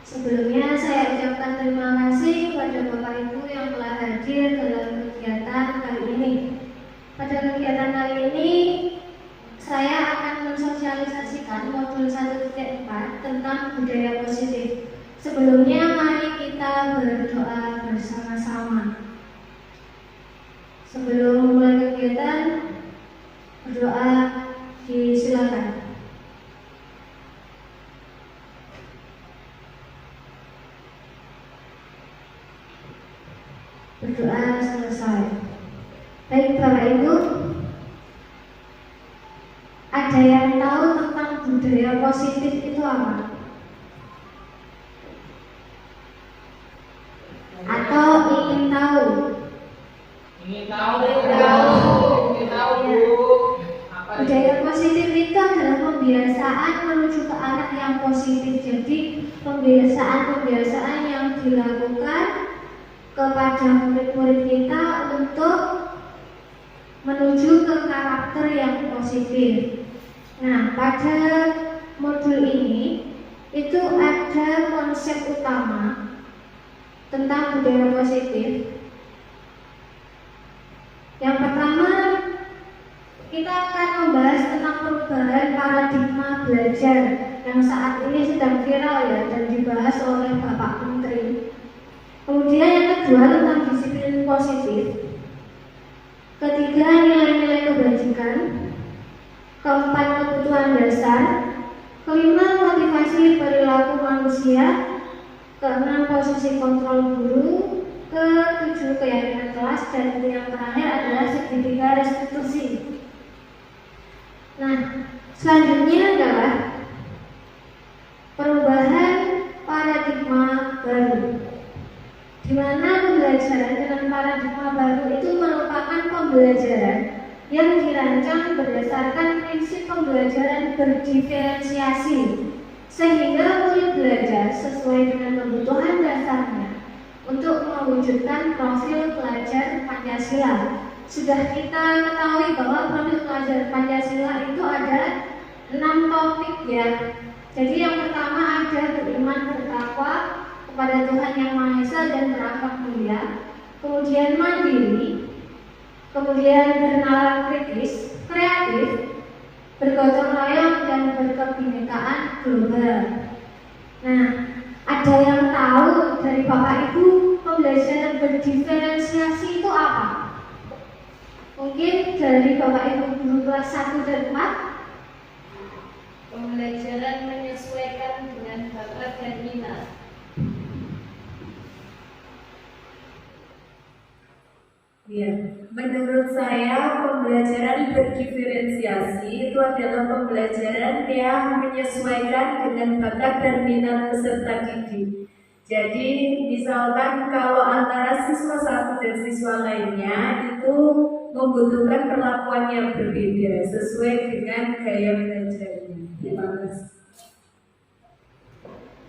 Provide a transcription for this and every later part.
Sebelumnya saya ucapkan terima kasih kepada Bapak Ibu yang telah hadir dalam kegiatan kali ini. Pada kegiatan kali ini saya akan mensosialisasikan modul 1.4 tentang budaya positif. Sebelumnya mari kita berdoa bersama-sama. Sebelum mulai kegiatan, berdoa disilakan. Berdoa selesai. Baik Bapak Ibu, ada yang tahu tentang budaya positif itu apa? Atau ingin tahu? Ingin tahu Bu. Budaya positif itu adalah pembiasaan menuju ke arah yang positif. Jadi pembiasaan yang dilakukan kepada murid-murid kita untuk menuju ke karakter yang positif. Nah, pada modul ini itu ada konsep utama tentang budaya positif. Yang pertama, kita akan membahas tentang perubahan paradigma belajar yang saat ini sedang viral ya dan dibahas oleh Bapak Menteri. Kemudian yang kedua tentang disiplin positif. Ketiga, nilai-nilai kebajikan. Keempat, kebutuhan dasar. Kelima, motivasi perilaku manusia. Keenam, posisi kontrol guru. Ketujuh, keyakinan kelas. Dan yang terakhir adalah segitiga restitusi. Nah, selanjutnya adalah perubahan paradigma baru, di mana pembelajaran dengan paradigma baru itu merupakan pembelajaran yang dirancang berdasarkan prinsip pembelajaran berdiferensiasi, sehingga murid belajar sesuai dengan kebutuhan dasarnya untuk mewujudkan profil pelajar Pancasila. Sudah kita ketahui bahwa profil pelajar Pancasila itu ada 6 topik ya. Jadi yang pertama ada beriman bertakwa kepada Tuhan Yang Maha Esa dan berakhlak mulia, kemudian mandiri, kemudian bernalar kritis, kreatif, bergotong royong dan berkebinekaan global. Nah, ada yang tahu dari Bapak Ibu pembelajaran berdiferensiasi itu apa? Mungkin dari Bapak Ibu guru kelas 1 dan 4. Pembelajaran menyesuaikan dengan bakat dan minat. Ya, menurut saya pembelajaran berdiferensiasi itu adalah pembelajaran yang menyesuaikan dengan bakat dan minat peserta didik. Jadi, misalkan kalau antara siswa satu dan siswa lainnya itu membutuhkan perlakuan yang berbeda sesuai dengan gaya belajarnya. Terima kasih.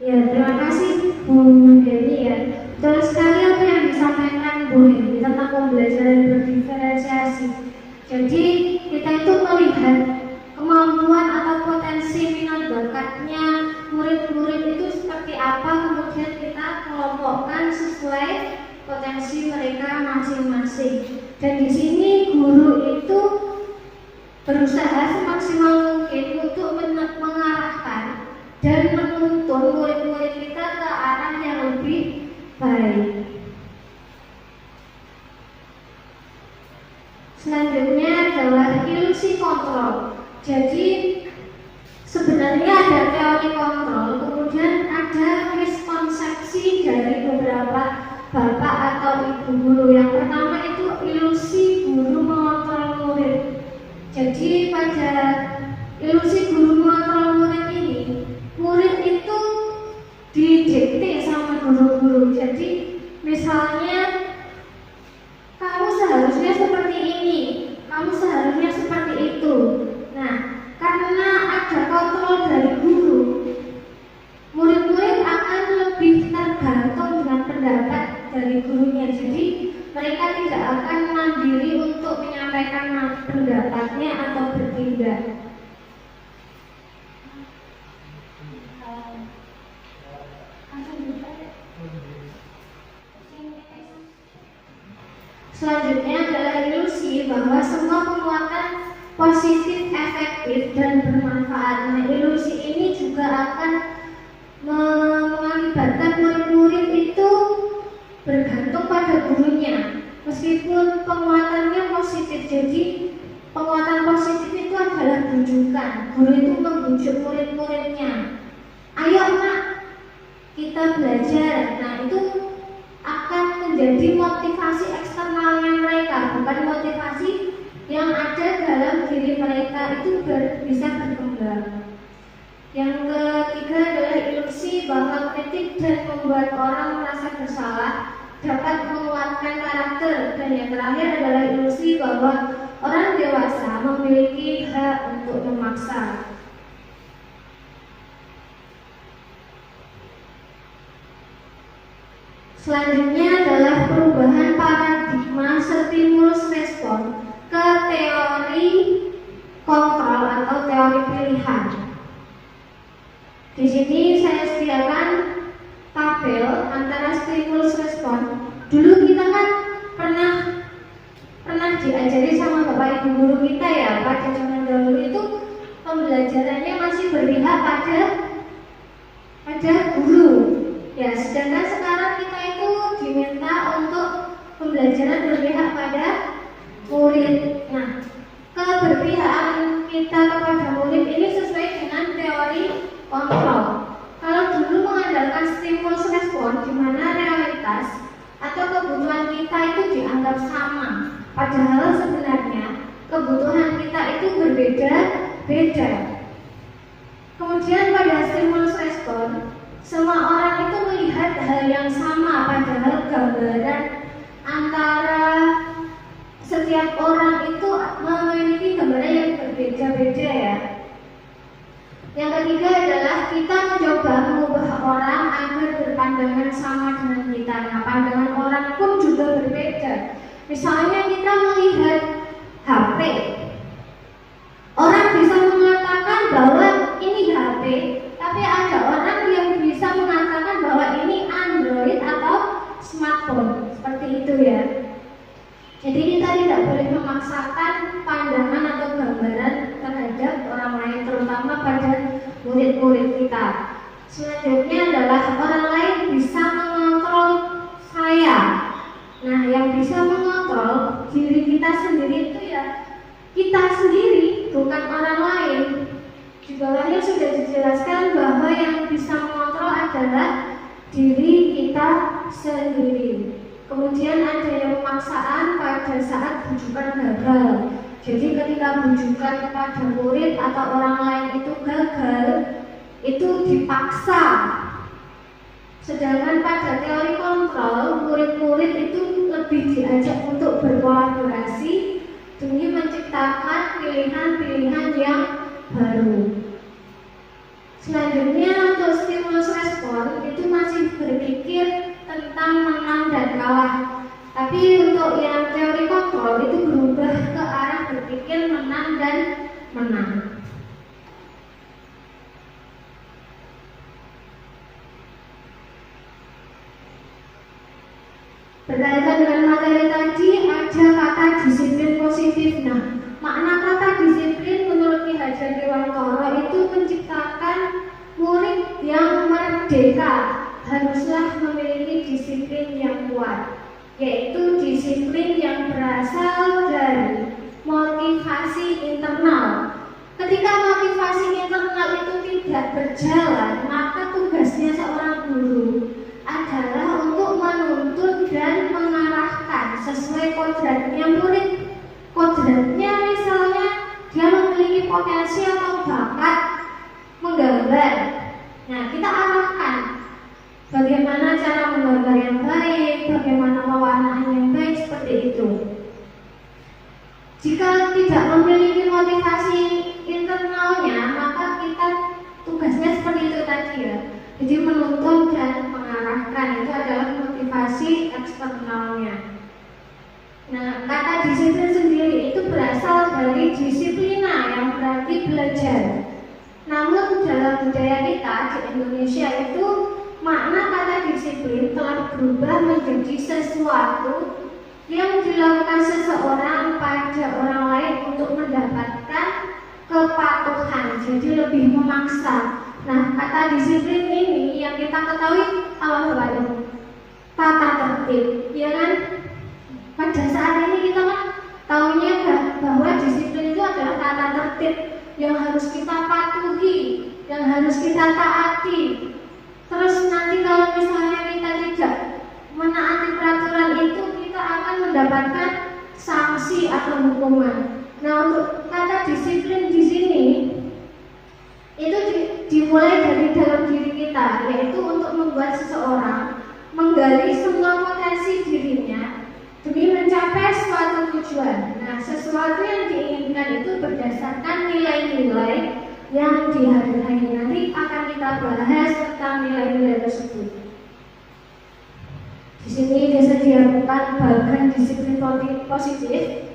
Ya, terima kasih Bu Dewi ya. Betul sekali apa yang disampaikan Bu Dewi tentang pembelajaran berdiferensiasi. Jadi kita itu melihat kemampuan atau potensi minat bakatnya murid-murid itu seperti apa, kemudian kita kelompokkan sesuai potensi mereka masing-masing. Dan di sini guru itu berusaha semaksimal mungkin untuk mengarahkan dan menuntun murid-murid kita ke arah yang lebih baik. Selanjutnya adalah ilusi kontrol. Jadi sebenarnya ada teori kontrol, kemudian ada miskonsepsi dari beberapa bapak atau ibu guru. Yang pertama itu ilusi guru mengontrol murid. Jadi pada ilusi guru mengontrol murid ini, murid itu didikte sama guru-guru. Jadi misalnya kamu seharusnya seperti ini, kamu seharusnya seperti itu. Nah, karena ada kontrol dari guru, murid-murid akan lebih tergantung dengan pendapat dari gurunya. Jadi mereka tidak akan mandiri untuk menyampaikan pendapatnya atau bertindak. Selanjutnya adalah ilusi bahwa semua penguatan positif, efektif, dan bermanfaat. Nah, ilusi ini juga akan mengakibatkan murid-murid itu bergantung pada gurunya. Meskipun penguatannya positif, jadi penguatan positif itu adalah bujukan. Guru itu membujuk murid-muridnya. Ayo nak, kita belajar. Nah, itu akan menjadi motivasi eksternalnya mereka, bukan motivasi yang ada dalam diri mereka itu bisa berkembang. Yang ketiga adalah ilusi bahwa kritik dan membuat orang merasa bersalah dapat menguatkan karakter. Dan yang terakhir adalah ilusi bahwa orang dewasa memiliki hak untuk memaksa. Selanjutnya adalah perubahan paradigma stimulus respon ke teori kontrol atau teori pilihan. Di sini saya sediakan tabel antara stimulus respon. Dulu kita kan pernah diajari sama Bapak Ibu guru kita ya, pada zaman dahulu itu pembelajarannya masih berpihak pada guru. Ya, sedangkan sekarang kita itu diminta untuk pembelajaran berpihak pada murid. Nah, keberpihakan kita kepada murid ini sesuai dengan teori kontrol. Kalau dulu mengandalkan stimulus respon, di mana realitas atau kebutuhan kita itu dianggap sama, padahal sebenarnya kebutuhan kita itu berbeda-beda. Kemudian pada stimulus respon, semua orang itu melihat hal yang sama, padahal gambaran antara setiap orang itu memiliki gambaran yang berbeda-beda ya. Yang ketiga adalah kita mencoba mengubah orang agar berpandangan sama dengan kita. Nah, pandangan orang pun juga berbeda. Misalnya kita melihat HP, orang bisa mengatakan bahwa ini HP, tapi ada orang yang bisa mengatakan bahwa ini Android atau smartphone, seperti itu ya. Jadi kita tidak boleh memaksakan pandangan atau gambaran terhadap orang lain, terutama pada murid-murid kita. Selanjutnya adalah orang lain bisa mengontrol saya. Nah, yang bisa mengontrol diri kita sendiri itu ya kita sendiri, bukan orang lain. Di bawahnya sudah dijelaskan bahwa yang bisa mengontrol adalah diri kita sendiri. Kemudian ada yang pemaksaan pada saat bujukan gagal. Jadi ketika bujukan kepada murid atau orang lain itu gagal, itu dipaksa. Sedangkan pada teori kontrol, murid-murid itu lebih diajak untuk berkolaborasi demi menciptakan pilihan-pilihan yang baru. Selanjutnya untuk stimulus respon itu masih berpikir tentang menang dan kalah. Tapi untuk yang teori kontrol itu berubah ke arah berpikir menang dan menang. Berkaitan dengan materi tadi ada kata disiplin positif. Nah, makna kata disiplin menurut Ki Hajar Dewantara itu menciptakan murid yang merdeka, haruslah memiliki disiplin yang kuat, yaitu disiplin yang berasal dari motivasi internal. Ketika motivasi internal itu tidak berjalan, maka tugasnya seorang guru adalah untuk menuntun dan mengarahkan sesuai kodratnya murid. Kodratnya misalnya dia memiliki potensi atau bakat menggambar. Nah, kita arahkan bagaimana cara menggambar yang baik, bagaimana pewarnaan yang baik, seperti itu. Jika tidak memiliki motivasi internalnya, maka kita tugasnya seperti itu tadi ya. Jadi menuntun dan mengarahkan itu adalah motivasi eksternalnya. Nah, kata disiplin sendiri itu berasal dari disiplina yang berarti belajar. Namun dalam budaya kita di Indonesia itu makna kata disiplin berubah menjadi sesuatu yang dilakukan seseorang pada orang lain untuk mendapatkan kepatuhan, jadi lebih memaksa. Nah, kata disiplin ini yang kita ketahui apa itu? Tata tertib, ya kan? Pada saat ini kita kan tahunya bahwa disiplin itu adalah tata tertib yang harus kita patuhi, yang harus kita taati. Terus nanti kalau misalnya kita tidak menaati peraturan itu, kita akan mendapatkan sanksi atau hukuman. Nah, untuk kata disiplin di sini itu dimulai dari dalam diri kita, yaitu untuk membuat seseorang menggali semua potensi dirinya demi mencapai suatu tujuan. Nah, sesuatu yang diinginkan itu berdasarkan nilai-nilai yang di hari-hari nanti akan kita bahas tentang nilai-nilai tersebut. Di sini disediakan bagian disiplin positif.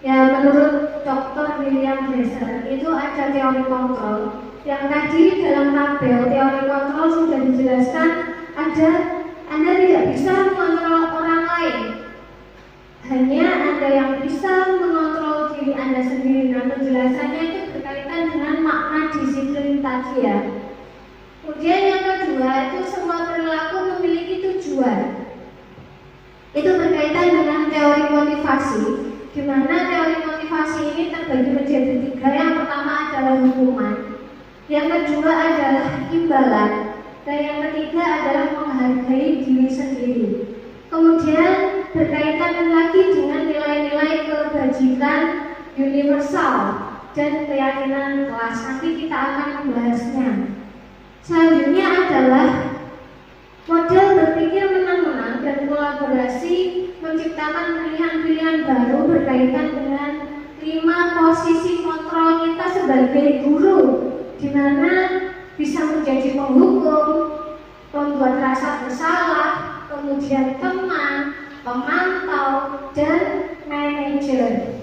Ya, menurut Dr. William Glasser itu ada teori kontrol. Yang tadi dalam tabel teori kontrol sudah dijelaskan Anda tidak bisa mengontrol orang lain. Hanya Anda yang bisa mengontrol diri Anda sendiri. Nah, penjelasannya itu berkaitan dengan makna disiplin tadi ya. Kemudian yang kedua itu semua perilaku memiliki tujuan. Itu berkaitan dengan teori motivasi, di mana teori motivasi ini terbagi menjadi 3. Yang pertama adalah hukuman, yang kedua adalah imbalan, dan yang ketiga adalah menghargai diri sendiri. Kemudian berkaitan lagi dengan nilai-nilai kebajikan universal dan keyakinan kelas. Nanti kita akan membahasnya. Selanjutnya adalah model berpikir menang-menang dan kolaborasi menciptakan pilihan-pilihan baru berkaitan dengan 5 posisi kontrol kita sebagai guru, di mana bisa menjadi penghukum, pembuat rasa bersalah, kemudian teman, pemantau, dan manajer.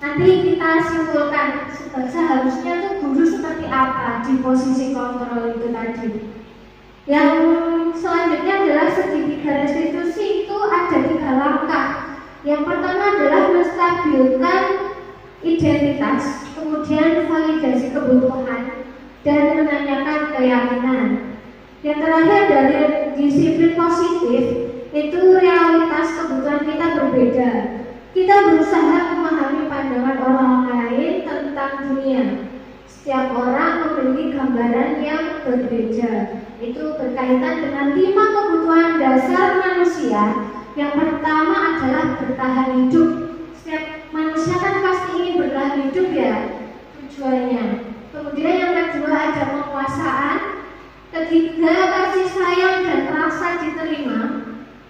Nanti kita simpulkan seharusnya tuh guru seperti apa di posisi kontrol itu tadi. Yang selanjutnya adalah segitiga restitusi, itu ada 3 langkah. Yang pertama adalah menstabilkan identitas, kemudian validasi kebutuhan, dan menanyakan keyakinan. Yang terakhir dari disiplin positif itu realitas kebutuhan kita berbeda. Kita berusaha memahami pandangan orang lain tentang dunia. Setiap orang memiliki gambaran yang berbeda. Itu berkaitan dengan 5 kebutuhan dasar manusia. Yang pertama adalah bertahan hidup. Setiap manusia kan pasti ingin bertahan hidup ya, tujuannya. Kemudian yang kedua ada penguasaan. Ketiga, kasih sayang dan rasa diterima.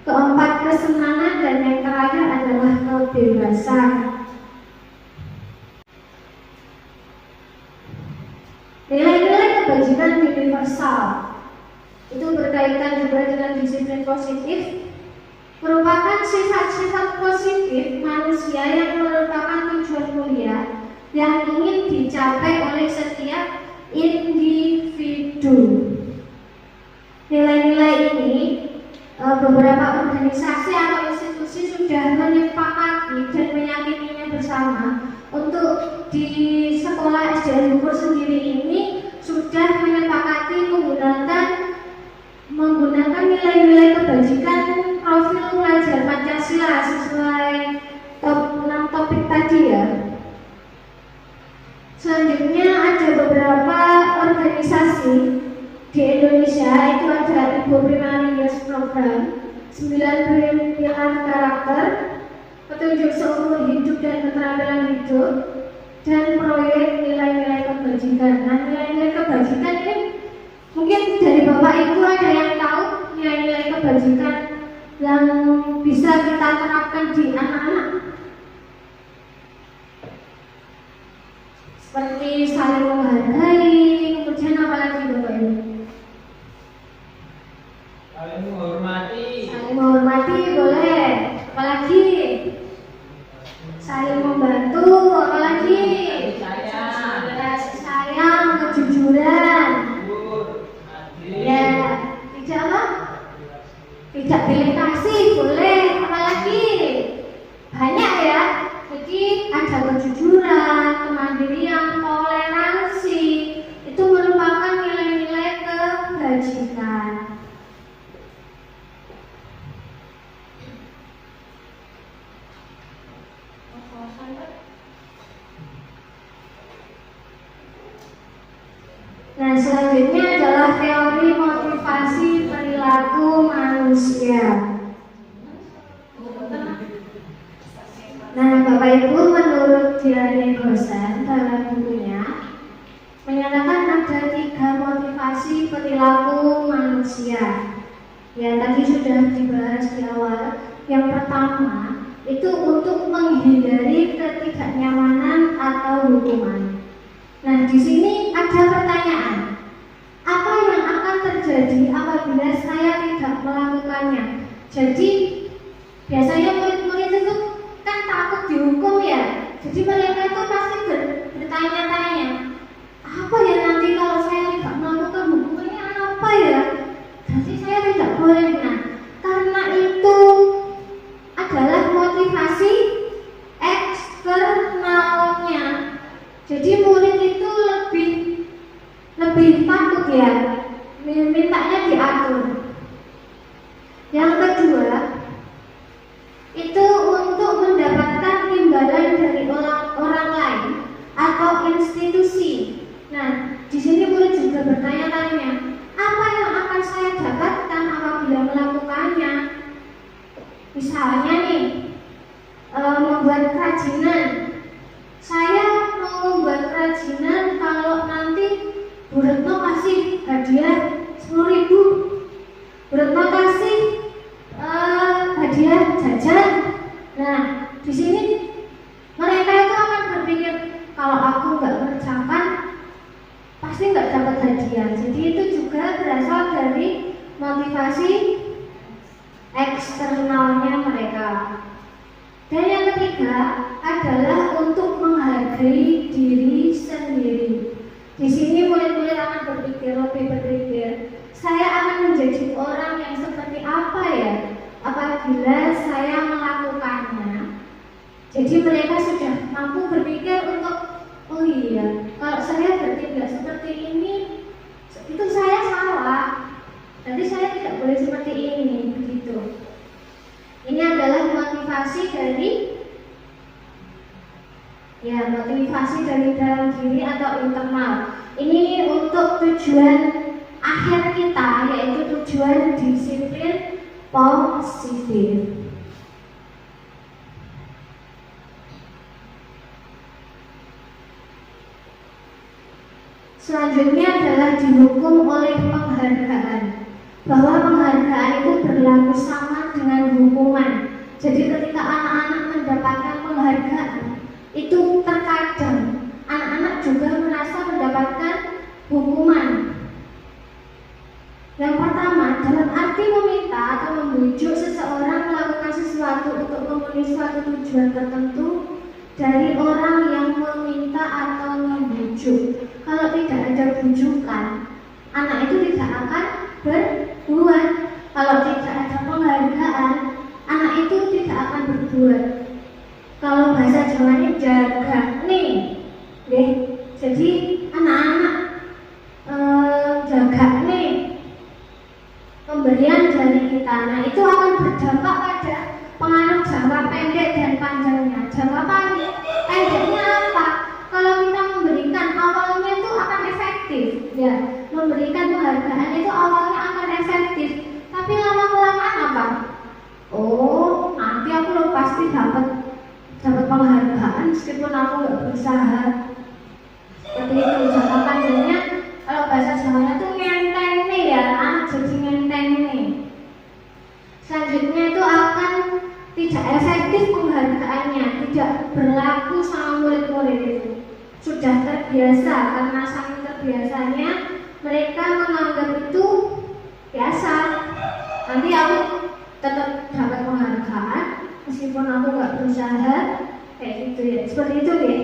Keempat, kesenangan, dan yang terakhir adalah kebebasan. Nilai-nilai kebajikan universal itu berkaitan juga dengan disiplin positif, merupakan sifat-sifat positif manusia yang merupakan tujuan mulia yang ingin dicapai oleh setiap individu. Nilai-nilai ini beberapa organisasi atau institusi sudah menyepakati dan meyakininya bersama. Untuk di sekolah SD Luhur sendiri ini sudah menyepakati menggunakan nilai-nilai kebajikan profil pelajar Pancasila sesuai 6 topik tadi ya. Selanjutnya ada beberapa organisasi di Indonesia, itu ada Ibu Primary Yes Program, 9 pilar karakter, petunjuk seumur hidup dan keterampilan hidup, dan proyek nilai-nilai kebajikan. Nah, nilai-nilai kebajikan ini mungkin dari Bapak Ibu ada yang tahu nilai-nilai kebajikan yang bisa kita terapkan di anak-anak, seperti saling menghargai, kemudian apa lagi Bapak Ibu? Saling menghormati. Saling menghormati boleh. Apalagi? Saling membantu. Apalagi? Kasih sayang, kejujuran. Jujur, adil. Ya, tidak apa? tidak pilih kasih boleh, apalagi banyak ya. Jadi ada kejujuran, kemandirian, toleransi, itu merupakan nilai-nilai kebajikan. Nah, selanjutnya adalah teori motivasi perilaku manusia. Nah, Bapak Ibu, menurut Diane Gosen dalam bukunya menyatakan ada 3 motivasi perilaku manusia. Ya, tadi sudah dibahas di awal. Yang pertama itu untuk menghindari ketidaknyamanan atau hukuman. Nah, di sini ada pertanyaan. Apa yang akan terjadi apabila saya tidak melakukannya? Jadi, biasanya murid-murid itu kan takut dihukum ya. Jadi mereka itu pasti bertanya-tanya, apa ya nanti kalau saya tidak melakukan hukumannya apa ya? Jadi saya tidak boleh. Nah, karena itu adalah motivasi eksternalnya. Jadi murid itu lebih takut ya, mintanya diatur. Yang kedua, itu untuk mendapatkan imbalan dari orang lain atau institusi. Nah, di sini murid juga bertanya-tanya, apa yang akan saya dapatkan apabila melakukannya? Misalnya nih, membuat kerajinan. Saya mau membuat kerajinan kalau nanti Bu Retno kasih hadiah 10.000. Bu Retno kasih hadiah jajan. Nah, di sini mereka itu akan berpikir kalau aku nggak mengerjakan pasti nggak dapat hadiah. Jadi itu juga berasal dari motivasi eksternalnya mereka. Dan yang ketiga adalah untuk menghargai diri sendiri. Di sini murid-murid akan lebih berpikir, saya akan menjadi orang yang seperti apa ya apabila saya melakukannya. Jadi mereka sudah mampu berpikir untuk, oh iya, kalau saya bertindak seperti ini, itu saya salah. Jadi saya tidak boleh seperti ini, begitu. Ini adalah motivasi dari dalam diri atau internal. Ini untuk tujuan akhir kita, yaitu tujuan disiplin positif. Selanjutnya adalah dihukum oleh penghargaan. Bahwa penghargaan itu berlaku sama dengan hukuman. Jadi ketika anak-anak mendapatkan penghargaan, itu terkadang anak-anak juga merasa mendapatkan hukuman. Yang pertama, dalam arti meminta atau membujuk seseorang melakukan sesuatu untuk memenuhi suatu tujuan tertentu dari orang yang meminta atau membujuk. Kalau tidak ada bujukan, anak itu tidak akan berbuat. Kalau tidak ada penghargaan, anak itu tidak akan berbuat. Kalau bahasa Jawanya jaga nih, jadi anak-anak jaga nih pemberian dari kita. Nah, itu akan berdampak pada pengaruh jangka pendek dan panjangnya. Jangka pendeknya apa? Kalau kita memberikan awalnya itu akan efektif, ya. Memberikan penghargaan itu awalnya akan efektif, tapi lama-kelamaan apa? Oh, nanti aku pasti dapat penghargaan meskipun aku nggak berusaha. Seperti itu jangka panjangnya. Kalau bahasa Jawanya tuh ngenteng nih ya, jadi ngenteng nih. Selanjutnya itu akan tidak efektif penghargaannya, tidak berlaku sama murid-murid itu. Sudah terbiasa, karena saking terbiasanya mereka menganggap itu biasa. Nanti aku tetap dapat penghargaan meskipun aku nggak berusaha, kayak gitu ya. Seperti itu ya.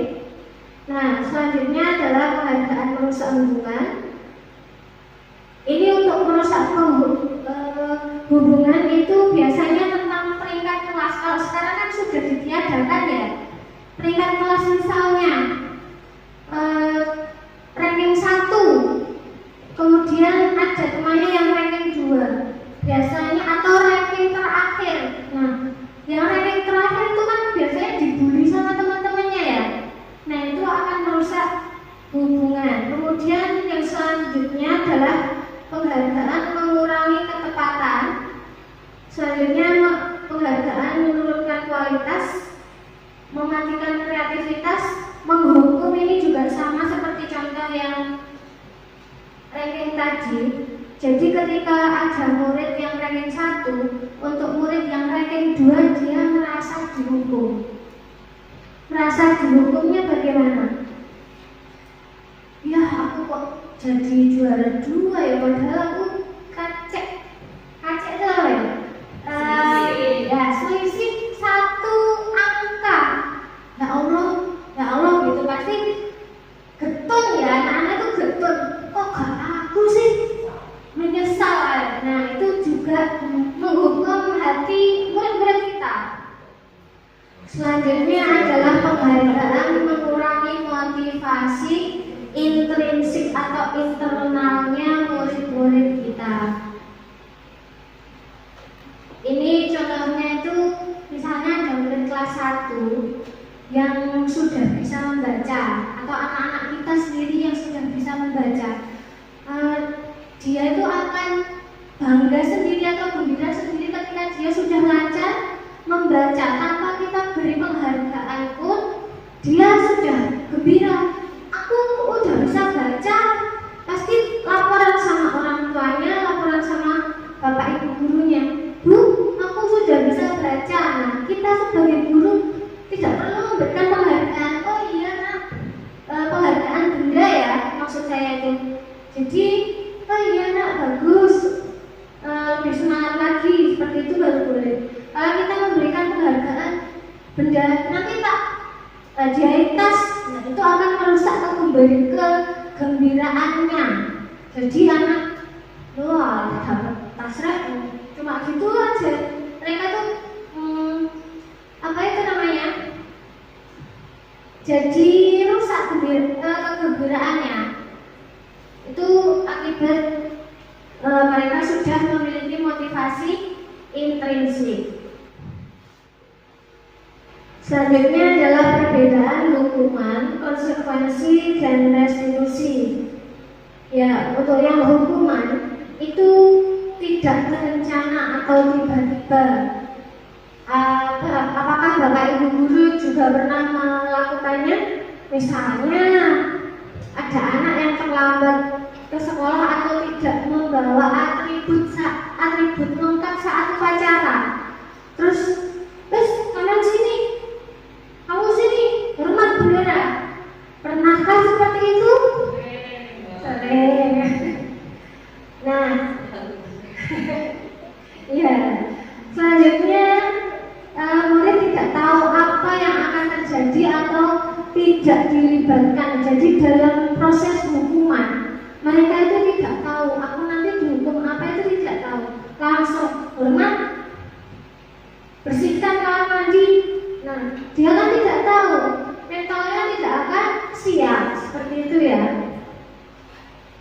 Nah, selanjutnya adalah penghargaan merusak hubungan. Ini untuk merusak hubungan itu biasanya tentang peringkat kelas. Kalau sekarang kan sudah ditiadakan ya, peringkat kelas misalnya ranking 1, kemudian ada temannya yang ranking 2 biasanya, atau ranking terakhir. Nah, yang ranking terakhir itu kan biasanya dibully sama teman-temannya ya. Nah, itu akan merusak hubungan. Kemudian yang selanjutnya adalah penghargaan mengurangi ketepatan. Selanjutnya penghargaan menurunkan kualitas, mematikan kreativitas, menghukum. Ini juga sama seperti contoh yang ranking tadi. Jadi ketika ada murid yang ranking 1, untuk murid yang ranking 2 dia merasa dihukum. Merasa dihukumnya bagaimana? Ya, aku kok jadi juara 2 ya, padahal aku kacek tuh ya. Ya, selisih 1 angka. Ya Allah gitu, pasti getun ya, anak-anak tuh getun. Kok gak aku sih? Menyesal. Nah, itu juga menghukum hati murid-murid kita. Selanjutnya adalah penghargaan mengurangi motivasi intrinsik atau internalnya murid-murid kita. Ini contohnya itu misalnya ada murid kelas 1 yang sudah bisa membaca, atau anak-anak kita sendiri yang sudah bisa membaca. Dia itu akan bangga sendiri atau gembira sendiri ketika dia sudah lancar membaca. Tanpa kita beri penghargaan pun dia sudah gembira. Aku udah bisa baca, pasti laporan sama orang tuanya, laporan sama bapak ibu gurunya. Bu, aku sudah bisa baca. Nah, kita sebagai guru tidak perlu memberikan penghargaan. Oh iya nak, penghargaan benda ya maksud saya itu. Jadi, oh iya nak, bagus, lebih semangat lagi, seperti itu baru boleh. Kalau kita memberikan penghargaan benda, nanti tak hadiah tas, nah itu akan merusak kegembiraannya. Jadi anak, wah dapat tas rek, cuma gitu aja. Mereka tuh apa itu namanya? Jadi rusak kegembiraannya. Itu akibat mereka sudah memiliki motivasi intrinsik. Selanjutnya adalah perbedaan hukuman, konsekuensi, dan restitusi. Ya, untuk yang hukuman itu tidak terencana atau tiba-tiba. Apakah Bapak Ibu guru juga pernah melakukannya? Misalnya ada anak yang terlambat ke sekolah atau tidak membawa atribut lengkap saat upacara. Terus, kalian sini, kamu sini, hormat bendera. Pernahkah seperti itu? Sering. Nah, ya. Selanjutnya, murid tidak tahu apa yang akan terjadi atau tidak dilibatkan. Jadi dalam proses hukuman, mereka itu tidak tahu. Aku nanti dihukum apa itu tidak tahu. Langsung hormat, bersihkan kamar mandi. Nah, dia kan tidak tahu, mentalnya tidak akan siap seperti itu ya.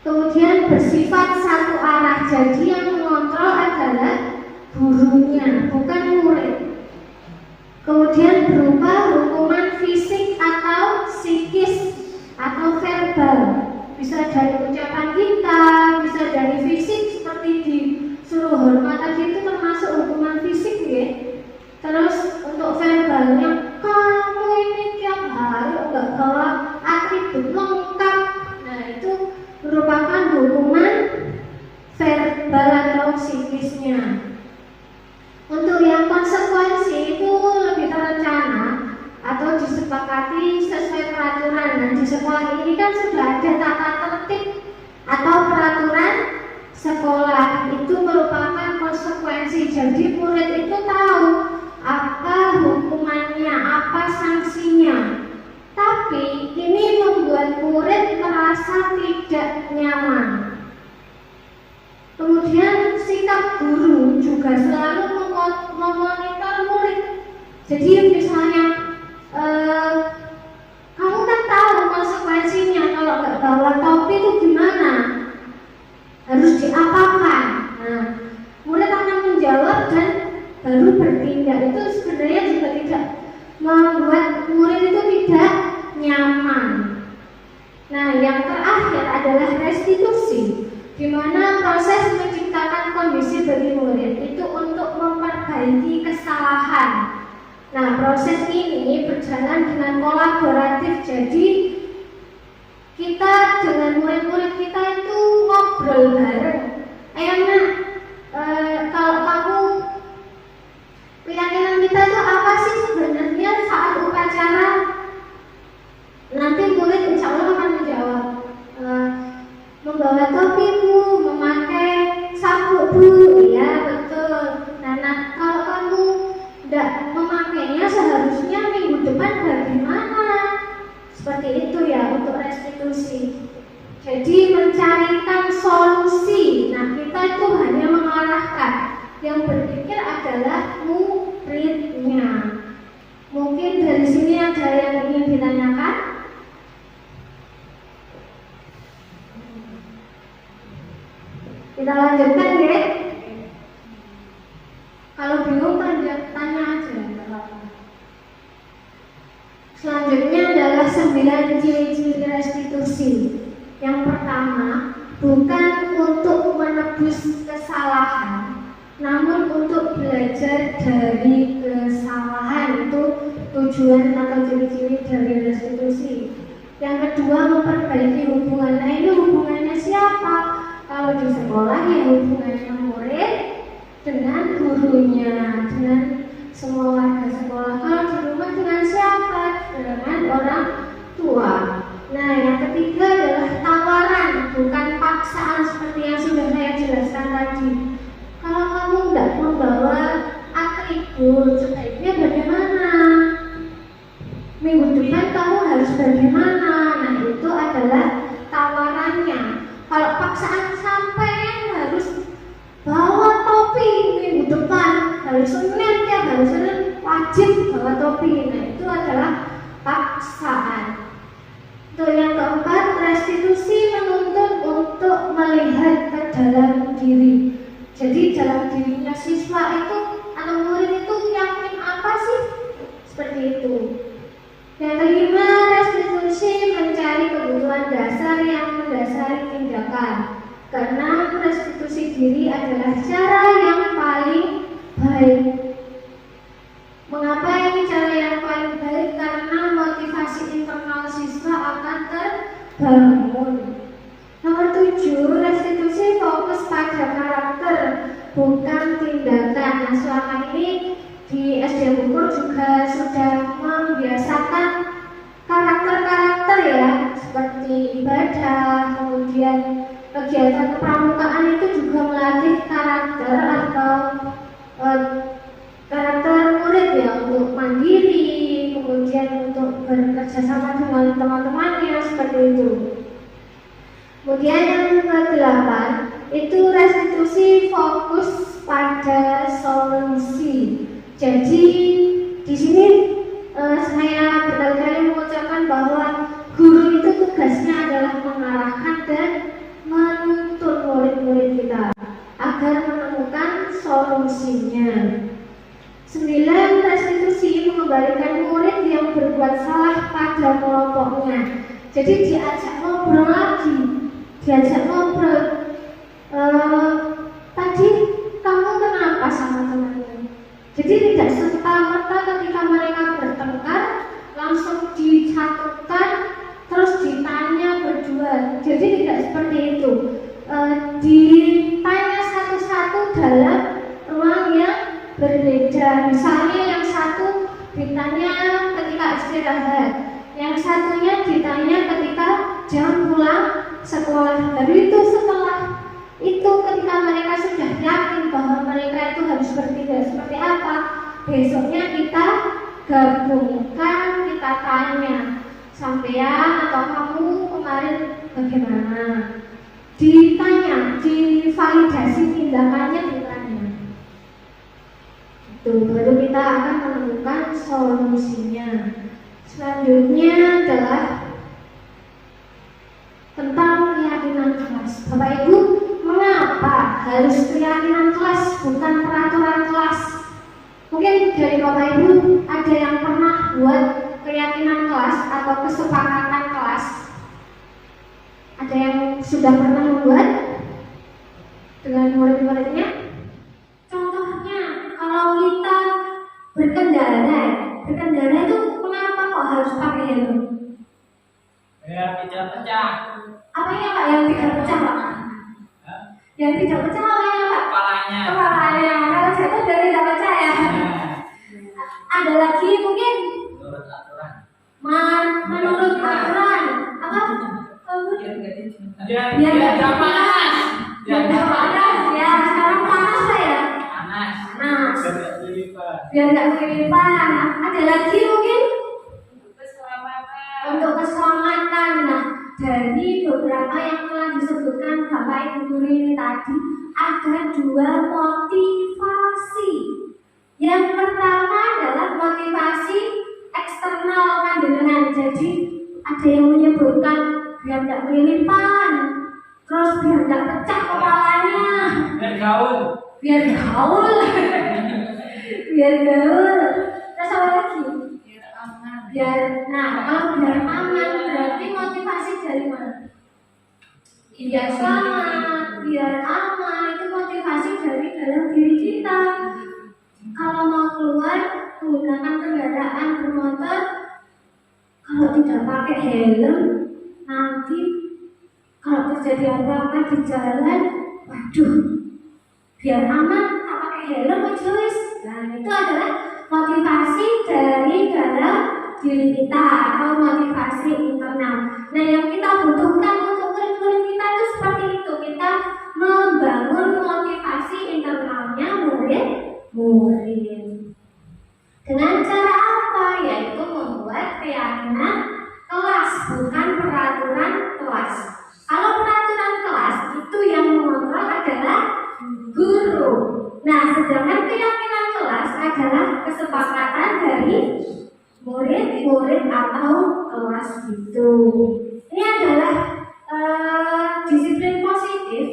Kemudian bersifat satu arah. Jadi yang mengontrol adalah gurunya, bukan murid. Kemudian berupa hukuman fisik atau psikis atau verbal. Bisa dari ucapan kita, bisa dari fisik seperti disuruh hormat tadi itu termasuk hukuman fisik ya. Terus untuk verbalnya, kamu ini tiap hari enggak bawa atribut lengkap. Nah itu merupakan hukuman verbal atau psikisnya. Untuk yang konsekuensi itu lebih terencana atau disepakati sesuai peraturan. Nah di sekolah ini kan sudah ada tata tertib atau peraturan sekolah. Itu merupakan konsekuensi. Jadi murid itu tahu apa hukumannya, apa sanksinya. Tapi ini membuat murid merasa tidak nyaman. Kemudian sikap guru juga selalu memonitor murid. Jadi misalnya kamu kan tahu konsekuensinya kalau nggak bawa topi itu gimana, harus diapakan. Nah, murid akan menjawab dan baru bertindak. Itu sebenarnya juga tidak membuat murid itu tidak nyaman. Nah, yang terakhir adalah restitusi, di mana proses menciptakan kondisi bagi murid itu untuk memperbaiki kesalahan. Nah, proses ini berjalan dengan kolaboratif. Jadi kita dengan murid-murid kita itu ngobrol bareng. Nak, kalau kamu keyakinan kita itu apa sih sebenarnya saat upacara? Nanti murid insya Allah akan menjawab, membawa topi bu, memakai sabuk bu, iya betul. Nah, kalau kamu tidak memakainya seharusnya minggu depan bagaimana? Seperti itu ya untuk restitusi. Jadi mencarikan solusi. Nah, kita itu hanya mengarahkan. Yang berpikir adalah muridnya. Mungkin dari sini ada yang ingin ditanyakan? Kita lanjutkan ya. Kalau bingung tanya aja. Selanjutnya adalah 9 ciri-ciri restitusi. Yang pertama, bukan untuk menebus kesalahan, namun untuk belajar dari kesalahan. Itu tujuan atau ciri-ciri dari restitusi. Yang kedua, memperbaiki hubungan. Nah, ini hubungannya siapa? Kalau di sekolah ya hubungannya murid dengan gurunya, dengan semua warga sekolah. Kalau di rumah dengan siapa? Dengan orang tua. Nah, yang ketiga adalah tawaran, bukan paksaan seperti yang sudah saya jelaskan tadi. Kalau kamu tidak membawa atribut, sebaiknya bagaimana? Minggu depan kamu harus bagaimana? Nah, itu adalah tawarannya. Kalau paksaan sampai harus bawa topi minggu depan, hari Senin ya, hari Senin wajib bawa topi. Nah, itu adalah paksaan. Untuk yang keempat, restitusi menuntut untuk melihat ke dalam diri. Jadi dalam dirinya siswa itu atau murid itu yakin apa sih? Seperti itu. Yang kelima, restitusi mencari kebutuhan dasar yang mendasari tindakan. Karena restitusi diri adalah cara yang paling baik. Mengapa ini cara yang paling baik? Karena motivasi internal siswa akan terbangun. Nomor 7, restitusi fokus pada karakter, bukan tindakan. Nah, selama ini di SD Bukur juga sudah membiasakan karakter-karakter ya, seperti ibadah, kemudian kegiatan kepramukaan itu juga melatih karakter atau karakter murid ya, untuk mandiri, kemudian untuk bekerja sama dengan teman-temannya, seperti itu. Kemudian yang ke-8 itu restitusi fokus pada solusi. Jadi di sini saya berkali-kali mengucapkan bahwa guru itu tugasnya adalah mengarahkan dan menuntun murid-murid kita agar menemukan solusinya. 9, restitusi mengembalikan murid yang berbuat salah pada kelompoknya. Jadi diajak ngobrol lagi, diajak ngobrol. Tadi kamu kenapa sama temannya? Jadi tidak serta-merta ketika mereka bertengkar langsung disatukan terus ditanya berdua. Jadi tidak seperti itu. Ditanya satu-satu dalam ruang yang berbeda. Misalnya yang satu ditanya ketika istirahat, yang satunya ditanya ketika jam pulang sekolah. Dari itu setelah itu ketika mereka sudah yakin bahwa mereka itu harus bertindak seperti apa, besoknya kita gabungkan, kita tanya, sampean atau kamu kemarin bagaimana? Ditanya, divalidasi tindakannya Tuh, baru kita akan menemukan solusinya. Selanjutnya adalah tentang keyakinan kelas. Bapak Ibu, mengapa harus keyakinan kelas bukan peraturan kelas? Mungkin dari Bapak Ibu ada yang pernah buat keyakinan kelas atau kesepakatan kelas? Ada yang sudah pernah membuat dengan murid-muridnya? Contohnya, kalau kita berkendara itu kenapa kok harus pakai helm? Biar tidak pecah. Apa ya Pak yang tidak pecah Pak? Yang tidak pecah apa ya Pak? Kepalanya. Kepalanya. Kalau jatuh dari tidak pecah ya. Ada lagi mungkin Menurut aturan. menurut aturan apa? Biar nggak panas. Biar nggak panas ya. Sekarang panas lah ya. Panas. Panas. Biar nggak kelilipan. Biar nggak kelilipan. Ada lagi mungkin untuk keselamatan. Nah, dari beberapa yang telah disebutkan Bapak Ibu guru ini tadi, ada dua motivasi. Yang pertama adalah motivasi eksternal panjenengan. Jadi ada yang menyebutkan biar tidak kelilipan, terus biar tidak pecah kepalanya, Biar gaul. biar gaul, biar gaul. Terus apa lagi? Nah kalau biar aman berarti motivasi dari mana? Biar selamat, biar aman, itu motivasi dari dalam diri kita. Kalau mau keluar menggunakan kendaraan bermotor, kalau tidak pakai helm, nanti kalau terjadi apa-apa di jalan, waduh, biar aman tak pakai helm aja wis. Nah itu adalah motivasi dari dalam diri kita atau motivasi internal. Nah yang kita butuhkan untuk murid-murid kita itu seperti itu. Kita membangun motivasi internalnya murid-murid. Dengan cara apa? Yaitu membuat keyakinan kelas, bukan peraturan kelas. Kalau peraturan kelas itu yang mengontrol adalah guru. Nah sedangkan keyakinan kelas adalah kesepakatan dari murid-murid atau kelas itu. Ini adalah disiplin positif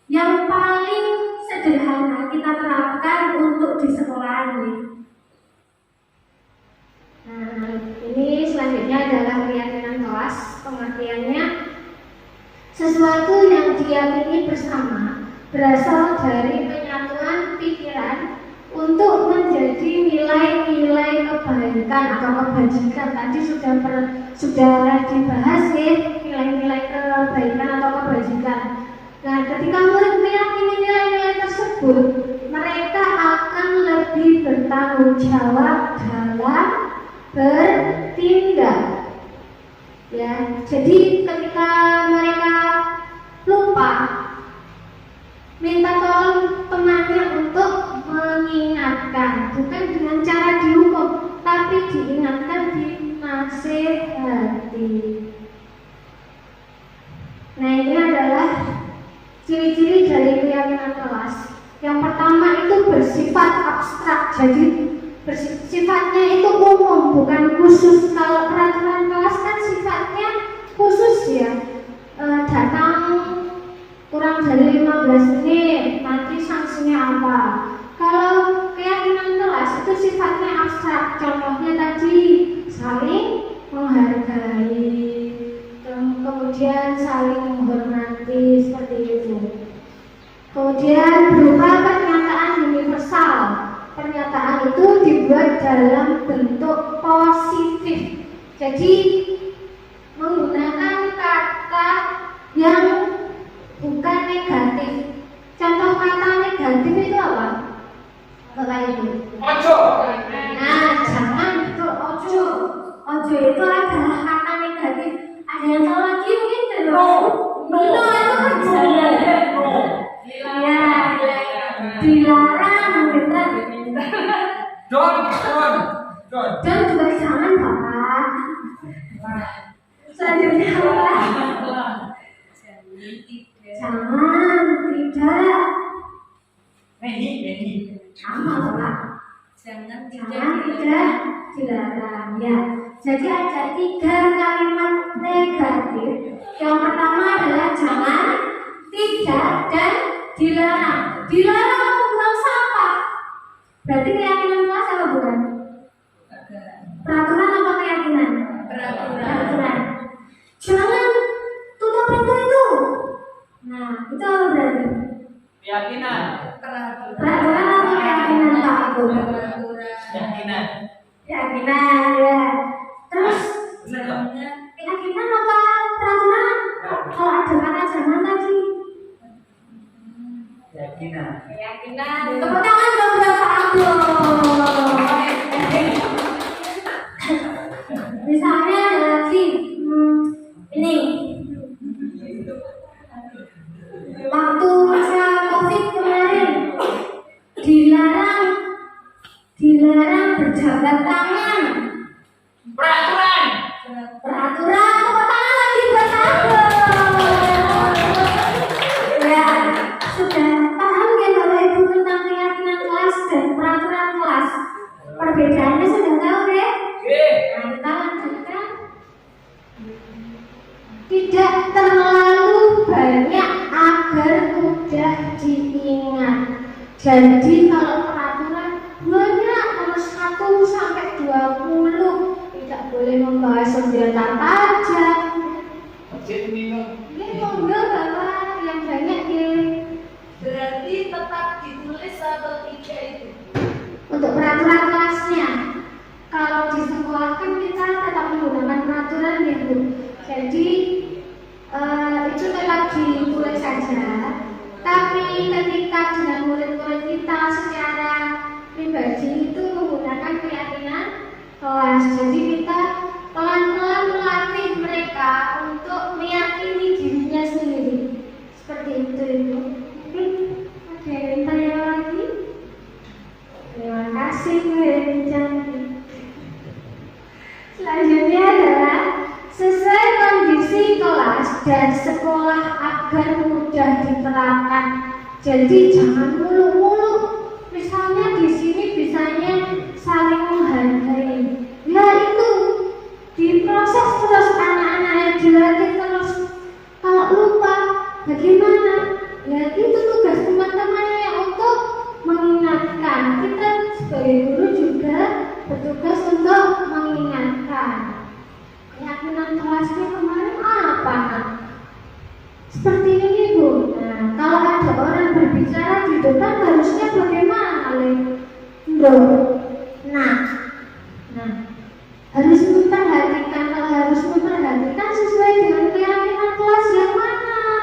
yang paling sederhana kita terapkan untuk di sekolah ini. Nah, ini selanjutnya adalah keyakinan kelas. Pengertiannya sesuatu yang diyakini bersama berasal dari penyatuan pikiran untuk menjadi nilai-nilai kebaikan atau kebajikan. Tadi sudah dibahas ya, nilai-nilai kebaikan atau kebajikan. Nah, ketika murid meyakini nilai-nilai tersebut, mereka akan lebih bertanggung jawab dalam bertindak. Ya, jadi ketika mereka lupa, minta tolong temannya untuk mengingatkan, bukan dengan cara dihukum, tapi diingatkan, dinasehati. Nah ini adalah ciri-ciri dari keyakinan kelas. Yang pertama itu bersifat abstrak, jadi sifatnya itu umum, bukan khusus. Kalau peraturan kelas kan sifatnya khusus ya, datang kurang dari 15 menit, nanti sanksinya apa. Kalau keyakinan kelas itu sifatnya abstrak, contohnya tadi saling menghargai, kemudian saling menghormati, seperti itu. Kemudian berupa pernyataan universal. Pernyataan itu dibuat dalam bentuk positif, jadi menggunakan kata yang bukan negatif. Contoh kata negatif itu apa? Bapak Ibu? Ojo. Nah, jangan itu ojo. Ojo itu adalah kata negatif. Ada yang tahu lagi mungkin belum? Belum itu kan ya, dilarang bener. Don't. Dan juga jangan Bapak. Selanjutnya apa? Jangan, tidak. Meni. Sama Bapak. Jangan Jangan tidak tidak dilarang ya. Jadi ada 3 kalimat negatif. Yang pertama adalah jangan, tidak, dan dilarang. Dilarang apa buang sampah? Berarti keyakinan kelas apa bukan? Peraturan apa keyakinan? Peraturan. Jangan tutup pintu itu. Nah, itu apa berarti? Keyakinan. Peraturan apa keyakinan Pak Agung? Keyakinan. Keyakinan ya. Terus Benar dong? keyakinan apa peraturan? Kalau ada kata jangan tadi. Keyakinan. Keyakinan. Tepuk tangan dong buat Pak Agung. Misalnya ada lagi ini waktu masa COVID kemarin dilarang berjabat tangan. Peraturan. Peraturan, tepuk tangan lagi buat Agung. Ya, sudah paham ya Bapak Ibu tentang keyakinan kelas dan peraturan kelas. Perbedaannya sudah tahu ya? Oke. Nah, kita lanjutkan. Tidak terlalu banyak agar mudah diingat. Jadi kalau peraturan banyak harus 1 sampai 20. Tidak boleh membawa senjata tajam. Izin minum. Ini mobil bapak yang banyak ya. Berarti tetap ditulis atau tidak itu? Untuk peraturan kelasnya, kalau di sekolah kan kita tetap menggunakan peraturan ya Bu. Jadi itu tetap ditulis saja. Tapi ketika dengan murid-murid kita secara pribadi itu menggunakan keyakinan kelas. Jadi kita pelan-pelan melatih mereka untuk meyakini dirinya sendiri. Seperti itu Ibu. Oke, ada yang tanya lagi? Terima kasih Bu yang cantik. Selanjutnya adalah sesuai kondisi kelas dan sekolah agar mudah diterapkan. Jadi jangan mulu-mulu. Misalnya di sini bisanya saling menghargai. Ya itu diproses terus anak-anaknya dilatih terus. Kalau lupa bagaimana? Ya itu tugas teman-temannya untuk mengingatkan. Kita sebagai guru juga bertugas untuk mengingatkan. Keyakinan kelasnya kemarin apa? Seperti ini Bu. Nah, kalau ada orang berbicara di depan harusnya bagaimana, Bro? Nah, harus memperhatikan. Kalau harus memperhatikan sesuai dengan keyakinan kelas yang mana?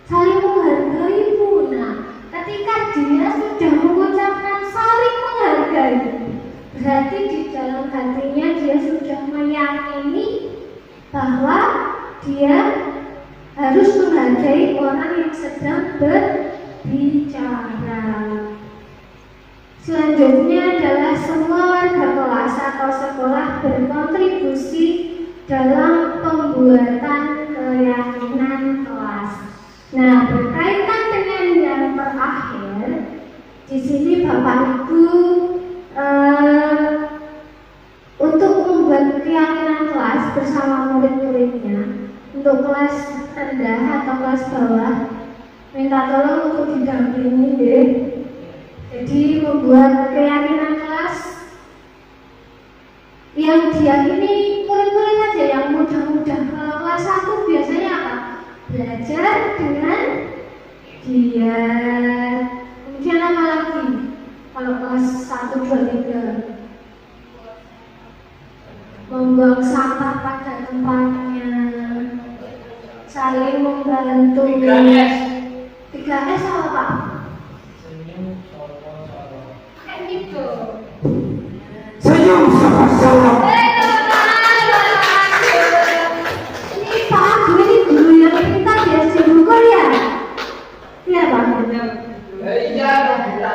Saling menghargai Bu. Nah, ketika dia sudah mengucapkan saling menghargai, berarti di dalam hatinya dia sudah meyakini bahwa dia harus menghargai orang yang sedang berbicara. Selanjutnya adalah semua warga kelas atau sekolah berkontribusi dalam pembuatan keyakinan kelas. Nah, berkaitan dengan yang terakhir, di sini Bapak Ibu untuk membuat keyakinan kelas bersama murid-muridnya, untuk kelas rendah atau kelas bawah, minta tolong untuk didampingi deh. Jadi membuat keyakinan kelas yang diyakini murid-murid saja yang mudah-mudah. Kalau kelas 1 biasanya apa? Belajar dengan giat. Kemudian apa lagi? Kalau kelas 1, 2, 3 membuang sampah pada tempatnya, saling membantu. 3S apa Pak? Kayak gitu. Senyum sama sama. Ini Pak, ini guru yang kita biasa buku ya? Iya Pak. Iya, kita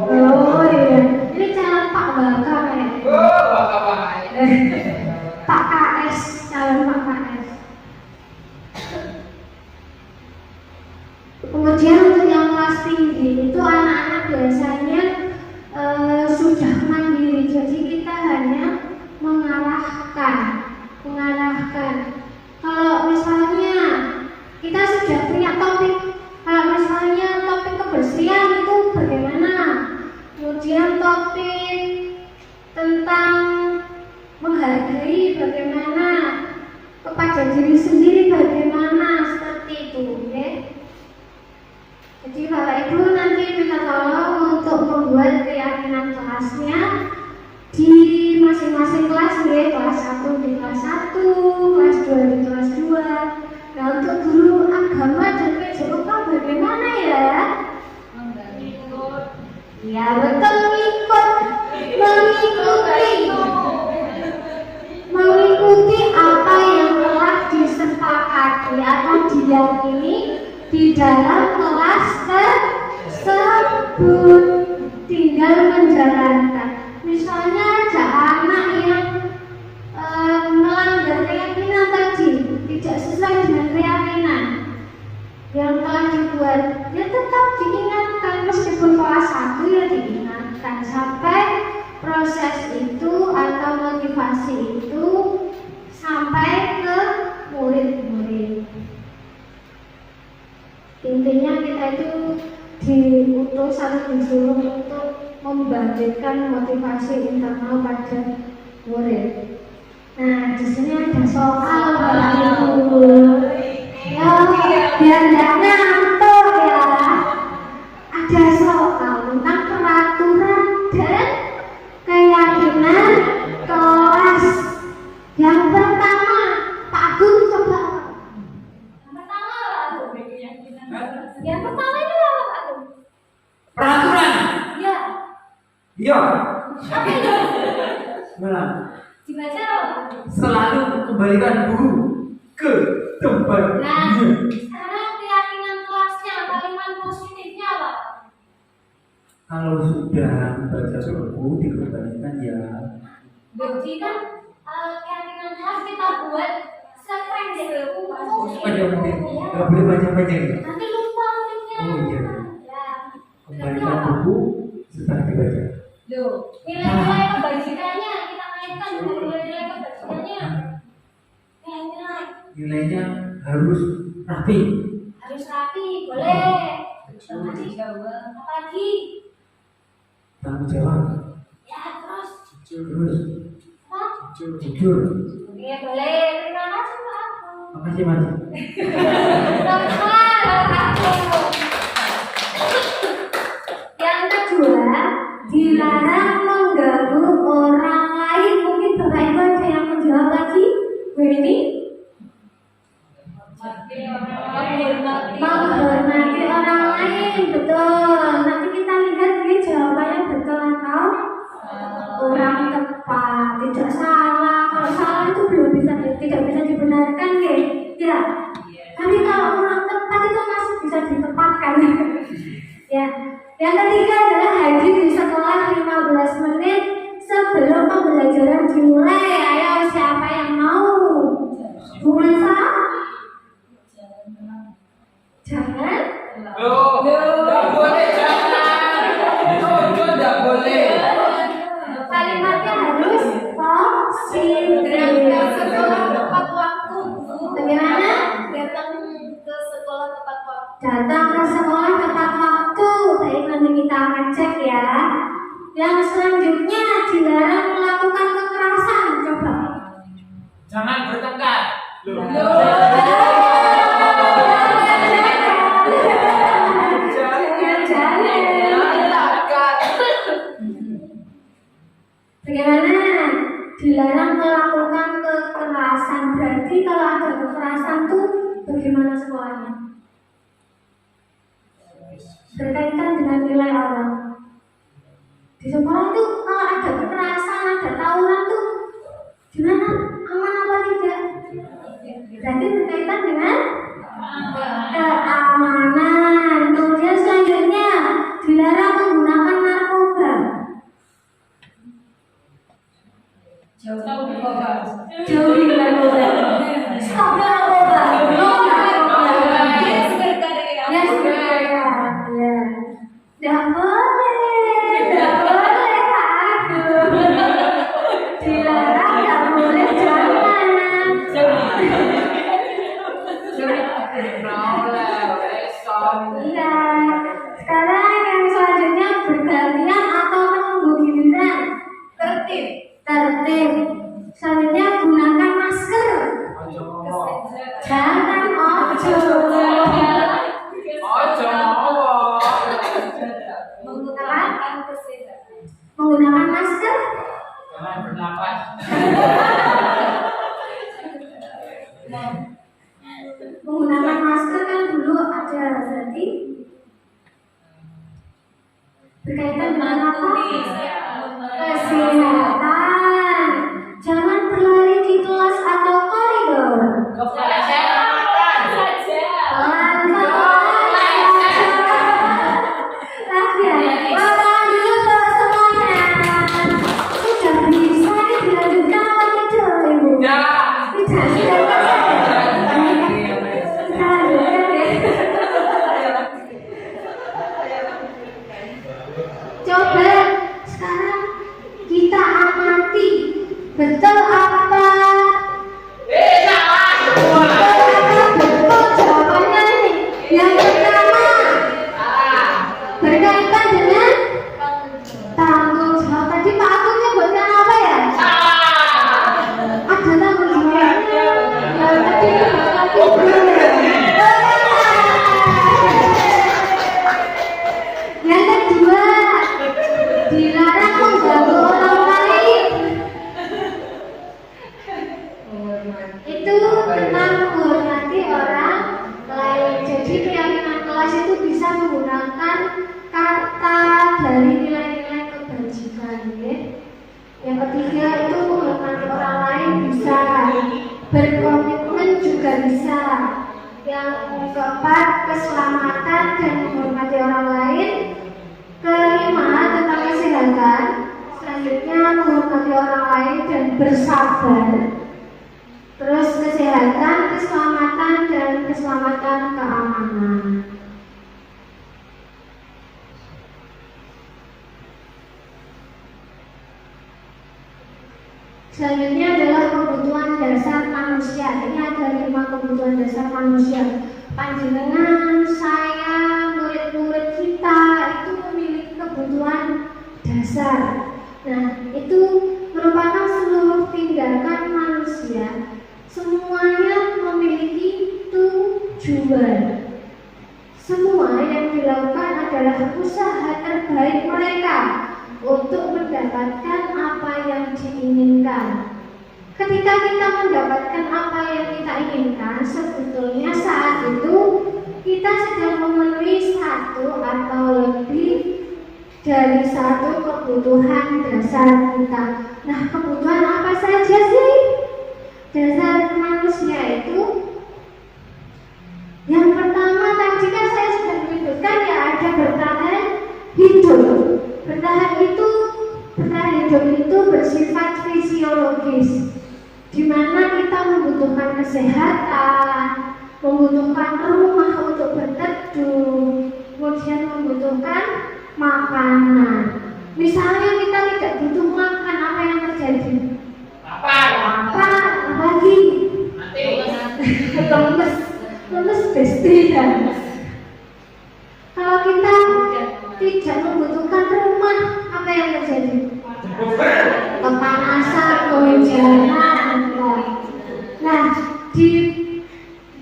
Oh iya, ini calon Pak Baka ya? Oh, bapak-bapak. Pak KS, calon Pak KS. Kemudian untuk yang kelas tinggi itu anak-anak biasanya sudah diri sendiri bagaimana seperti itu, oke? Jadi Bapak Ibu nanti minta tolong untuk membuat keyakinan kelasnya di masing-masing kelas, ya, kelas 1 di kelas 1, kelas 2 di kelas 2. Nah, untuk guru agama dan PJOK bagaimana ya? Ya betul, mengikuti apa yang telah disepakati atau diyakini di dalam kelas tersebut, tinggal menjalankan. Misalnya ada anak yang melanggar keyakinan tadi, tidak sesuai dengan keyakinan yang telah dibuat, ya tetap diingatkan, meskipun kelas 1 ya diingatkan sampai proses itu atau motivasi itu sampai ke murid-murid. Intinya kita itu diutus atau disuruh untuk membangkitkan motivasi internal pada murid. Nah, di sini ada soal Bapak Ibu. Ya, biar tidak ngantuk ya. Ada soal tentang peraturan dan keyakinan kelas. Yang pertama, Pak Agung coba. Yang pertama itu apa, Pak Agung? Peraturan. Ya. Iya. Apa itu? Malah. Dibaca apa? Selalu kembalikan buku ke tempatnya. Nah, sekarang keyakinan kelasnya, kalimat positifnya apa? Kalau sudah membaca buku dikembalikan ya. Berarti kan keyakinan kelas kita buat sependek mungkin. Panjang-panjang. Nggak boleh panjang-panjang. Nanti lupa mungkinnya. Oh iya. Ya. Kembalikan buku setelah dibaca. Loh, nilai-nilai kebajikannya kita kaitkan dengan nilai-nilai kebajikannya. Nilai-nilai Nilainya harus rapi. harus rapi, boleh. Apa lagi? Tanggung jawab. Ya, terus Terus apa? jujur. Iya, boleh. Terima kasih, Pak Agung. Makasih Mas. Sama-sama, Pak Agung. Yang kedua, dilarang mengganggu orang lain. Mungkin Bapak Ibu ada yang menjawab lagi. Bu ini menghormati orang lain, betul. Nanti kita lihat ini jawabannya betul atau kurang tepat, tidak salah. Kalau salah itu tidak bisa dibenarkan, ya. Tapi kalau kurang tepat itu masih bisa ditepatkan. Ya. Yang ketiga adalah hadir di sekolah 15 menit sebelum pembelajaran dimulai. Ayo, siapa yang mau? Bu Mansa? Jangan. Loh, nggak boleh jangan. Itu nggak boleh. Kalimatnya harus positif. Berangkat sekolah tepat waktu. Bagaimana? Datang ke sekolah tepat waktu. Datang ke sekolah tepat waktu. Baik, nanti kita akan cek ya. Yang selanjutnya dilarang melakukan kekerasan. Coba. Jangan bertengkar. Bagaimana? Dilarang melakukan kekerasan. Berarti kalau ada kekerasan tuh bagaimana sekolahnya? Berkaitan dengan nilai orang. Di sekolah tuh kalau ada kekerasan, ada tawuran tuh gimana? Aman apa tidak? Berarti berkaitan dengan keamanan. Kemudian selanjutnya dilarang menggunakan narkoba. Jauhi narkoba. Stop narkoba. No narkoba. Yes, berkarya. Yes, berkarya. Ya. Tidak boleh. Tidak boleh. Aduh. Dilarang, tidak boleh. Jangan. Iya. Sekarang yang selanjutnya bergantian atau menunggu giliran. Tertib. Tertib. Selanjutnya gunakan masker. Menggunakan kesehatan. menggunakan masker, Jangan bernapas. menggunakan masker kan dulu ada berarti berkaitan dengan apa? Kesehatan. Jangan berlari di kelas atau koridor. Keselamatan saja. Pelan-pelan saja. Bapak dulu semuanya. Sudah bisa dilanjutkan atau tidak, Ibu? Tidak. Tidak, sudah. Coba sekarang kita amati betul apa? Betul jawabannya nih. Yang pertama berkaitan dengan tanggung jawab. Tadi Pak Agung nyebutkan apa ya? Ada tanggung jawabnya. Tadi yang kedua, dilarang mengganggu orang lain. Itu tentang menghormati orang lain. Jadi keyakinan kelas itu bisa menggunakan kata dari nilai-nilai kebajikan. Ya. Yang ketiga itu menghormati orang lain bisa, berkomitmen juga bisa. Yang keempat keselamatan dan menghormati orang lain. Kelima tentang kesehatan. Selanjutnya menghormati orang lain dan bersabar. Terus kesehatan, keselamatan dan keselamatan keamanan. Selanjutnya adalah kebutuhan dasar manusia. Ini ada 5 kebutuhan dasar manusia. Panjenengan, saya, murid-murid kita itu memiliki kebutuhan dasar. Nah, itu merupakan seluruh tindakan manusia. Semuanya memiliki tujuan. Semua yang dilakukan adalah usaha terbaik mereka untuk mendapatkan apa yang diinginkan. Ketika kita mendapatkan apa yang kita inginkan, sebetulnya saat itu kita sedang memenuhi satu atau lebih dari satu kebutuhan dasar kita. Nah, kebutuhan apa saja sih dasar manusia itu? Yang pertama tadi kan saya sudah menyebutkan ya, ada bertahan hidup. Bertahan hidup itu bersifat fisiologis, di mana kita membutuhkan kesehatan, membutuhkan rumah untuk berteduh, kemudian membutuhkan makanan. Misalnya kita tidak butuh makan, apa yang terjadi? Apa lagi? Lemes besti ya. Kalau kita tidak membutuhkan rumah, apa yang terjadi? Kepanasan, kehujanan. Nah, di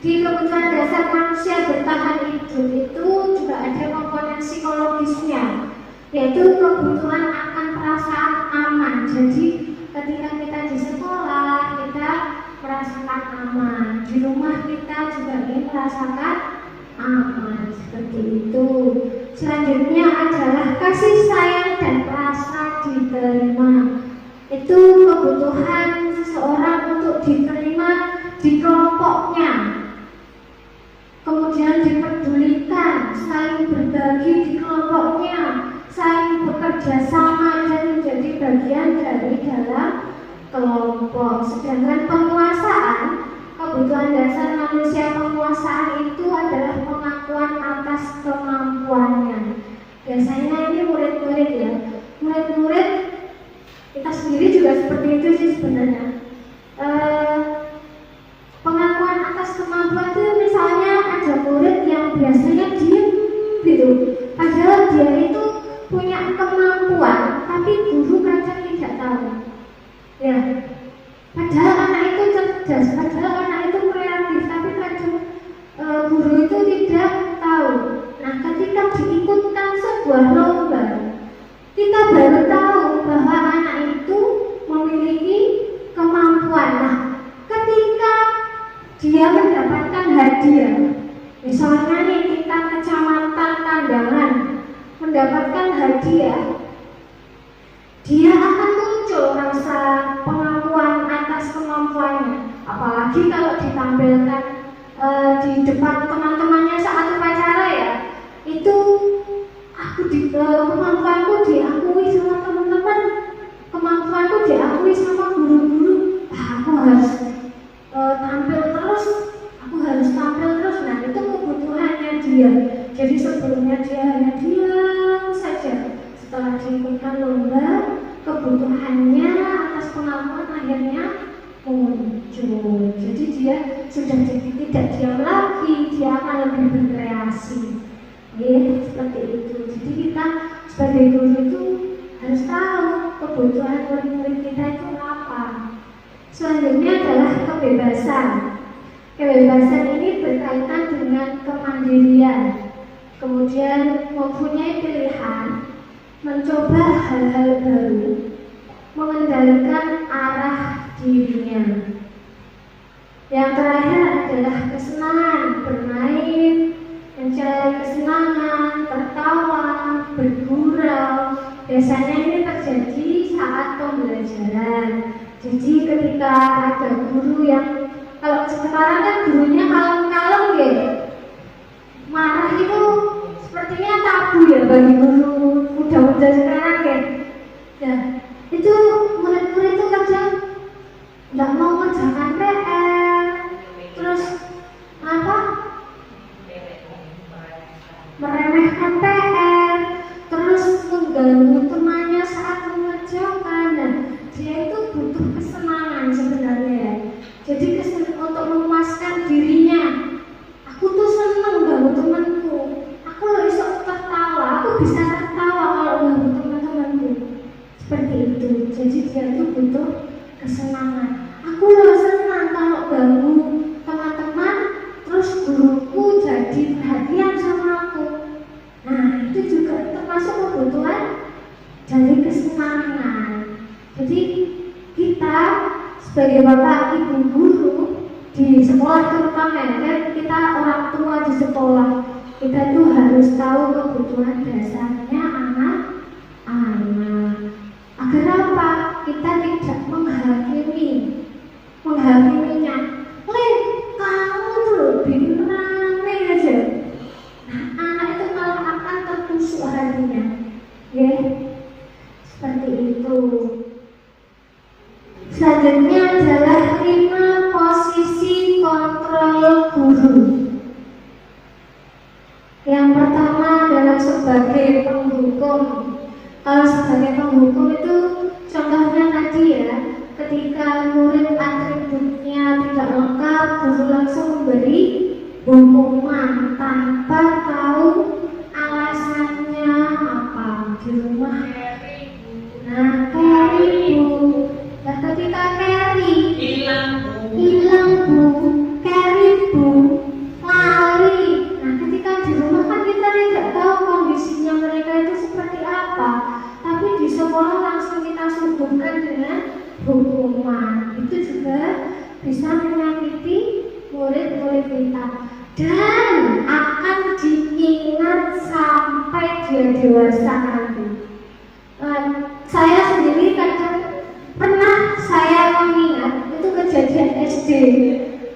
kebutuhan dasar manusia bertahan hidup itu juga ada komponen psikologisnya, yaitu kebutuhan akan perasaan aman. Jadi ketika kita di sekolah, kita merasakan aman. Di rumah kita juga ingin merasakan aman, seperti itu. Selanjutnya adalah kasih sayang dan rasa diterima. Itu kebutuhan seseorang untuk diterima di kelompoknya, kemudian dipedulikan, saling berbagi di kelompoknya, saling bekerja sama dan menjadi bagian dari dalam kelompok. Sedangkan penguasaan, kebutuhan dasar manusia penguasaan itu adalah pengakuan atas kemampuannya. Biasanya ini murid-murid ya, murid-murid kita sendiri juga seperti itu sih sebenarnya. Pengakuan atas kemampuan itu misalnya ada murid yang biasanya diem gitu, padahal dia itu punya kemampuan, tapi guru kadang tidak tahu. Ya, padahal anak itu cerdas, padahal anak itu kreatif, tapi kadang guru itu tidak tahu. Nah, ketika diikutkan sebuah sebuah lomba, kita baru tahu bahwa anak itu memiliki kemampuan. Nah, ketika dia mendapatkan hadiah, misalnya nih kita kecamatan Kandangan mendapatkan hadiah, dia akan muncul rasa pengakuan atas kemampuannya. Apalagi kalau ditampilkan di depan teman-temannya saat upacara ya, itu kemampuanku diakui sama teman-teman, kemampuanku diakui sama guru-guru. Aku harus tampil terus, aku harus tampil terus. Nah, itu kebutuhannya dia. Jadi sebelumnya dia hanya diam saja, setelah diikutkan lomba, kebutuhannya atas pengakuan akhirnya muncul. Jadi dia sudah tidak diam lagi, dia akan lebih berkreasi. Seperti itu. Jadi kita sebagai guru itu harus tahu kebutuhan murid-murid kita itu apa. Selanjutnya adalah kebebasan. Kebebasan ini berkaitan dengan kemandirian, kemudian mempunyai pilihan, mencoba hal-hal baru, mengendalikan arah dirinya. Yang terakhir adalah kesenangan, bermain, mencari kesenangan, tertawa, bergurau. Biasanya ini terjadi saat pembelajaran. Jadi ketika ada guru yang, kalau sekarang kan gurunya kalem-kalem ya, marah itu sepertinya tabu ya bagi guru muda-muda sekarang ya. Ya, itu murid-murid itu kadang nggak mau mengerjakan PR, terus apa? Meremehkan PR, terus mengganggu temannya saat mengerjakan. Nah, dia itu butuh kesenangan sebenarnya. Jadi untuk memuaskan dirinya. Aku tuh seneng ganggu temanku. Aku loh bisa tertawa, aku bisa tertawa kalau ganggu teman-temanku. Seperti itu. Jadi dia itu butuh kesenangan. Aku loh senang kalau ganggu teman-teman, terus guruku jadi perhatian sama aku. Nah, itu juga termasuk kebutuhan dari kesenangan. Jadi kita sebagai bapak ibu guru di sekolah, terutama kan kita orang tua di sekolah, kita itu harus tahu kebutuhan dasarnya anak-anak. Agar apa? Kita tidak menghakiminya. Kamu tuh bingung aja. Nah, anak itu malah akan tertusuk hatinya. Ya, seperti itu. Selanjutnya adalah 5 posisi kontrol guru. Yang pertama adalah sebagai penghukum. Kalau sebagai penghukum itu contohnya tadi ya, ketika murid atributnya tidak lengkap, guru langsung memberi hukuman tanpa tahu alasannya apa di rumah. Nah, carry bu. Nah, ketika carry hilang bu, carry bu, lari. Nah, ketika di rumah kan kita tidak tahu kondisinya mereka itu seperti apa, tapi di sekolah langsung kita suguhkan dengan hukuman. Itu juga bisa menyakiti murid-murid kita dan akan diingat sampai dia dewasa nanti. Saya sendiri kadang pernah saya mengingat itu kejadian SD.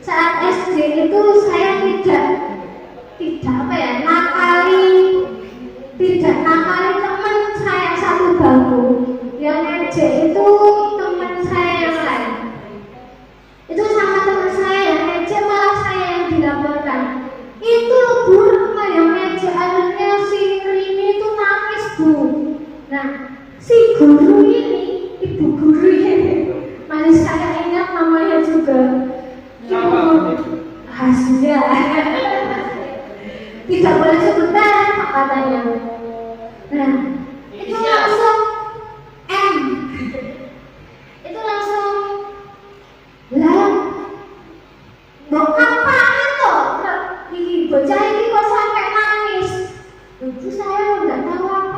Saat SD itu saya tidak nakali teman saya satu bangku. Yang ngejek itu teman saya yang lain. Itu sama teman saya yang ngejek, malah saya yang dilaporkan. Itu buruk yang ngejek, akhirnya si Rini itu nangis bu. Nah, si guru ini, ibu guru ini, masih saya ingat namanya juga. Hasilnya tidak boleh sebut merek katanya. Nah, itu langsung itu langsung lah, mau apa itu? Bocah ini kok sampai nangis? Itu saya nggak tahu apa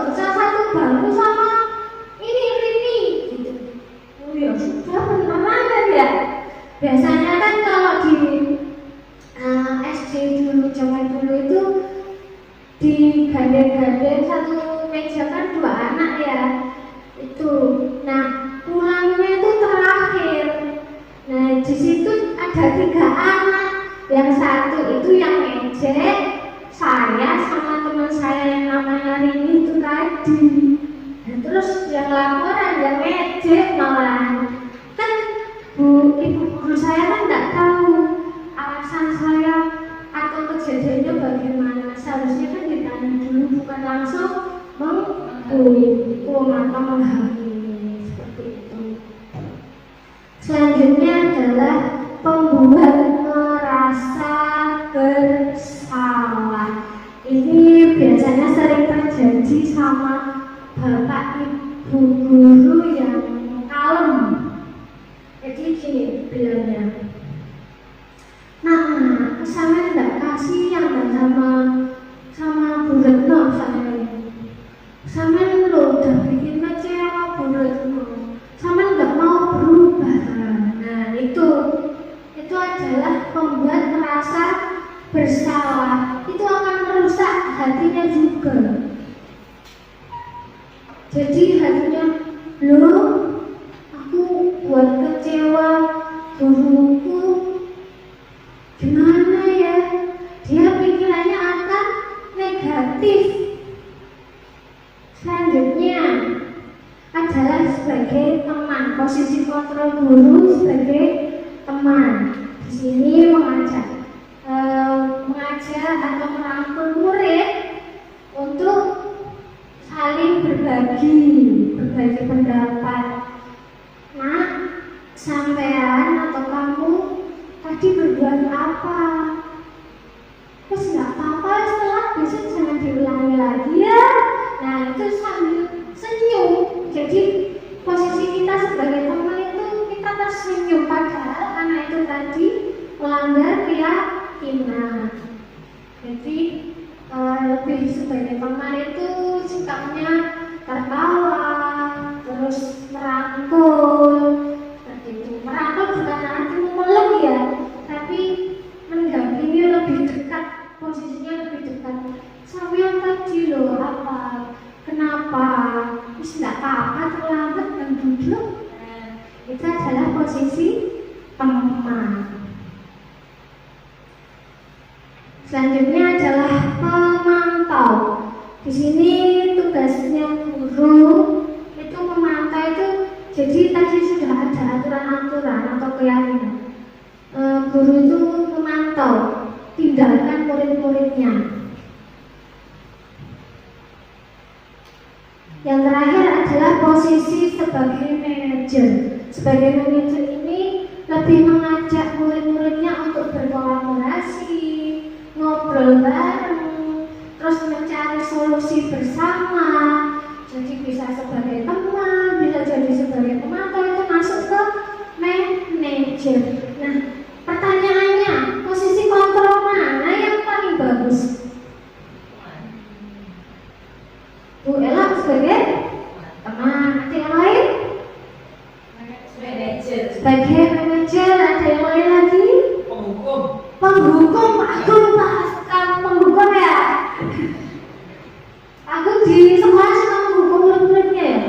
nggak usah satu bangku sama ini gitu. Oh ya sudah beneran kan ya. Biasanya kan kalau di SD dulu zaman dulu itu digandeng-gandeng satu meja kan 2 anak ya itu. Nah pulangnya itu terakhir. Nah di situ ada 3 anak. Yang satu itu yang ngejek, saya sama teman saya yang namanya Rini itu tadi. Dan terus yang laporan yang ngejek malah kan ibu guru saya kan nggak tahu alasan saya atau kejadiannya bagaimana. Seharusnya kan ditanya dulu, bukan langsung menghukum atau menghakimi seperti itu. Selanjutnya adalah pembuat merasa bersalah. Ini biasanya sering terjadi sama bapak ibu guru yang kalem. Jadi gini bilangnya, nah saya tidak kasihan sama Bu Retno saya lo udah bikin kecewa Bu Retno, saya nggak mau berubah. Nah itu adalah membuat merasa bersalah. Itu akan merusak hatinya juga. Jadi hatinya, loh aku buat kecewa guruku, gimana ya? Dia pikirannya akan negatif. Selanjutnya adalah sebagai teman, posisi kontrol guru sebagai teman. Di sini mengajak atau merangkul murid untuk saling berbagi pendapat. Nah, sampean atau kamu tadi berbuat apa? Terus nggak apa-apa, setelah besok jangan diulangi lagi ya. Nah itu sambil senyum. Jadi posisi kita sebagai teman itu kita tersenyum, padahal anak itu tadi melanggar keyakinan. Jadi lebih sebagai teman itu sikapnya tertawa, terus merangkul, seperti itu. Merangkul bukan arti memeluk ya, tapi mendampingi lebih dekat, posisinya lebih dekat. Sampean tadi loh apa? Kenapa? Terus nggak apa-apa terlambat dan duduk. Itu adalah posisi teman. Selanjutnya adalah pemantau. Di sini tugasnya guru itu memantau itu. Jadi tadi sudah ada aturan-aturan atau keyakinan. Guru itu memantau tindakan murid-muridnya. Yang terakhir adalah posisi sebagai manajer. Sebagai manajer ini lebih mengajak murid-muridnya untuk berkolaborasi, ngobrol bareng, terus mencari solusi bersama. Jadi bisa sebagai teman, bisa jadi sebagai pemantau, itu masuk ke manajer. Nah, pertanyaannya, posisi kontrol mana yang paling bagus? Bu Ella sebagai teman, ada yang lain? Sebagai manajer, ada yang lain lagi? Penghukum, aku bahaskan penghukum ya. Aku di sekolah suka menghukum murid-muridnya ya.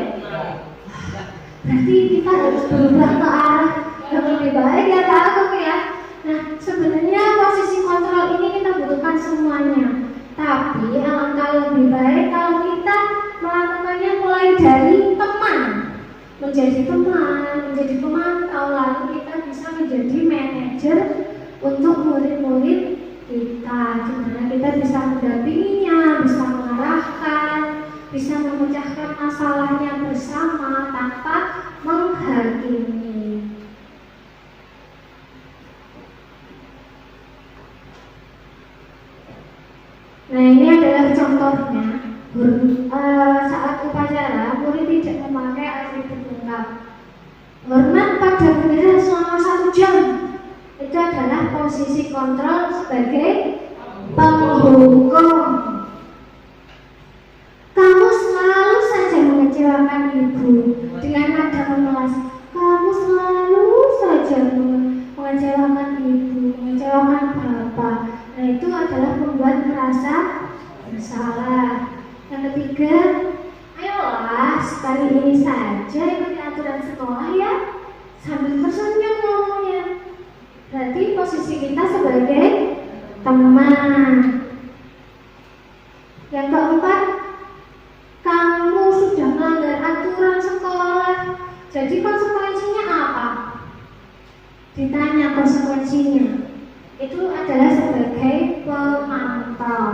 Berarti kita harus berubah ke arah yang lebih baik ya Pak Agung ya. Nah sebenarnya posisi kontrol ini kita butuhkan semuanya. Tapi alangkah lebih baik kalau kita melakukannya mulai dari teman, menjadi pemantau, lalu kita bisa menjadi manajer untuk murid-murid kita. Dimana kita bisa mendampinginya, bisa mengarahkan, bisa memecahkan masalahnya bersama tanpa menghakimi. Nah ini adalah contohnya. Saat upacara murid tidak memakai atribut lengkap. Hormat pada bendera selama 1 jam. Itu adalah posisi kontrol sebagai penghukum. Kamu selalu membuat merasa bersalah. Yang ketiga, ayolah sekali ini saja ikuti aturan sekolah ya, sambil tersenyum ngomongnya. Berarti posisi kita sebagai teman. Yang keempat, kamu sudah melanggar aturan sekolah. Jadi konsekuensinya apa? Ditanya konsekuensinya. Itu adalah sebagai pemantau.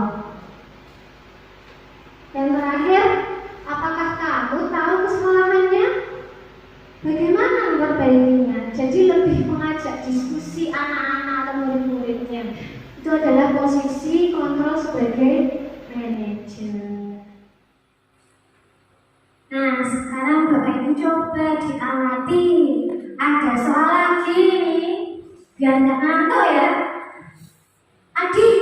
Yang terakhir, apakah kamu tahu kesalahannya? Bagaimana memperbaikinya? Jadi lebih mengajak diskusi anak-anak atau murid-muridnya. Itu adalah posisi kontrol sebagai manajer. Nah, sekarang Bapak Ibu coba diamati. Ada soal lagi nih, biar nggak ngantuk ya. Adik,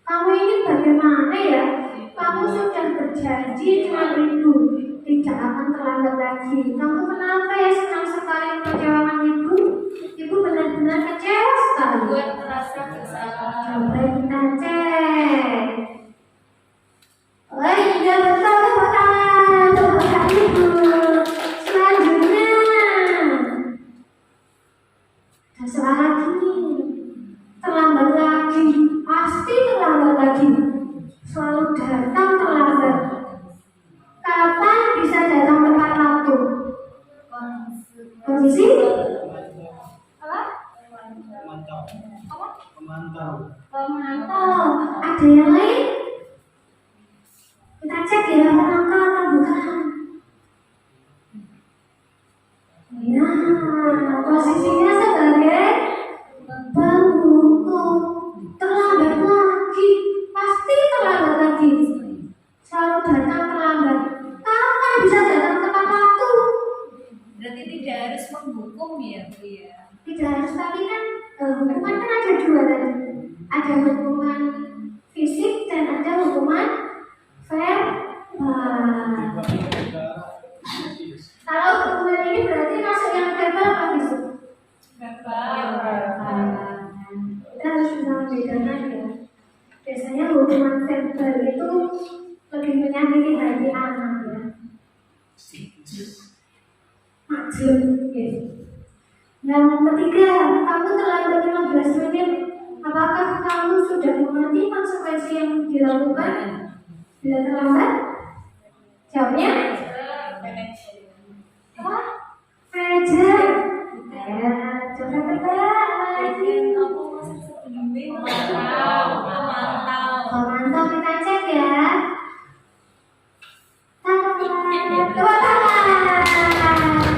kamu ini bagaimana ya? Kamu sudah berjanji dengan Ibu tidak akan terlambat lagi. Kamu kenapa ya senang sekali mengecewakan Ibu? Ibu benar-benar kecewa sekali. Buat merasa bersalah. Coba kita cek. Oh iya betul, tepuk tangan untuk Bapak Ibu. Selanjutnya ada soal lagi nih. Terlambat lagi, pasti terlambat lagi. Selalu datang terlambat. Kapan bisa datang tepat waktu? Kondisi? Apa? Pemantau. Ada yang lain? Kita cek ya, pemantau atau bukan? Nah, posisinya sebagai penghukum. Terlambat lagi, pasti terlambat lagi. Selalu datang terlambat. Kapan bisa datang tepat waktu? Berarti tidak harus menghukum ya, Bu ya. Tidak harus, tapi kan hukuman kan ada dua tadi. Ada hukuman fisik dan ada hukuman verbal. Kalau hukuman ini berarti masuk yang verbal apa fisik? Kita harus bisa membedakan ya. Biasanya hukuman verbal itu lebih menyakiti hati anak ya. Maklum ya. Yang ketiga, kamu terlambat 15 menit. Apakah kamu sudah mengerti konsekuensi yang dilakukan bila terlambat? Jawabnya? Apa? Manajer. Ya, coba tebak lagi. Pemantau kita cek ya. Dua tangan.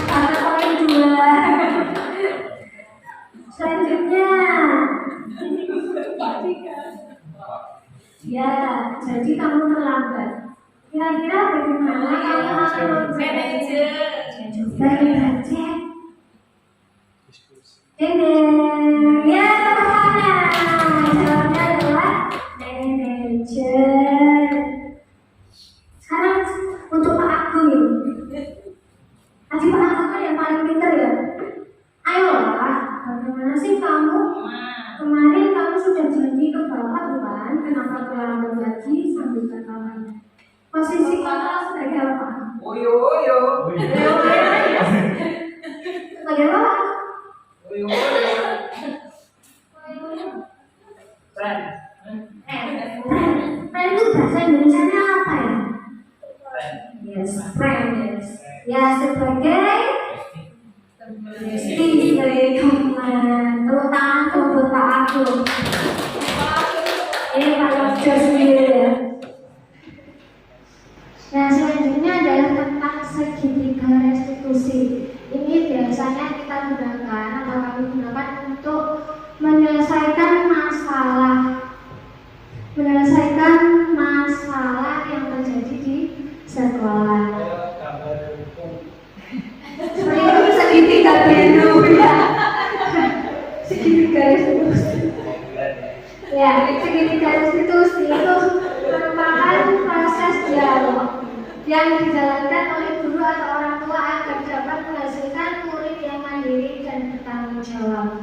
Satu poin dua. Selanjutnya. Ya, jadi kamu terlambat. Kira-kira bagaimana kamu akan Manajer. coba kita cek. Ya, teman-teman. Jawabnya adalah manajer. Sekarang untuk Pak Agung. Tadi Pak Agung kan yang paling pintar ya. Ayolah, bagaimana sih kamu? Kemarin kamu sudah janji ke Bapak bukan? Kenapa terlambat lagi sambil terlambat? Posisi kamu sebagai apa? Sebagai apa? Friend itu bahasa Indonesianya apa ya? Yes, friend. Yes. Ya sebagai sebagai teman. Tepuk tangan untuk Pak Agung. Ini Pak Jos ya. Nah, selanjutnya adalah tentang segitiga restitusi. Ini biasanya kita gunakan atau kami gunakan untuk menyelesaikan masalah yang terjadi di sekolah. Seperti itu segitiga biru ya. Segitiga restitusi. Ya, segitiga restitusi itu merupakan proses dialog yang dijalankan oleh guru atau orang tua agar dapat menghasilkan murid yang mandiri dan bertanggung jawab.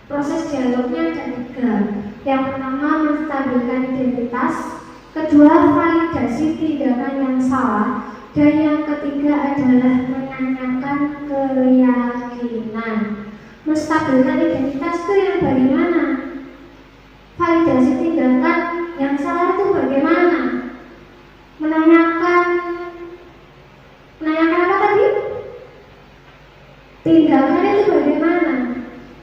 Proses dialognya ada tiga. Yang pertama pertama, menstabilkan identitas. Kedua, validasi tindakan yang salah. Dan yang ketiga adalah menanyakan keyakinan. Menstabilkan identitas itu yang bagaimana? Validasi tindakan yang salah itu bagaimana? Menanyakan apa tadi? Tindakan itu bagaimana?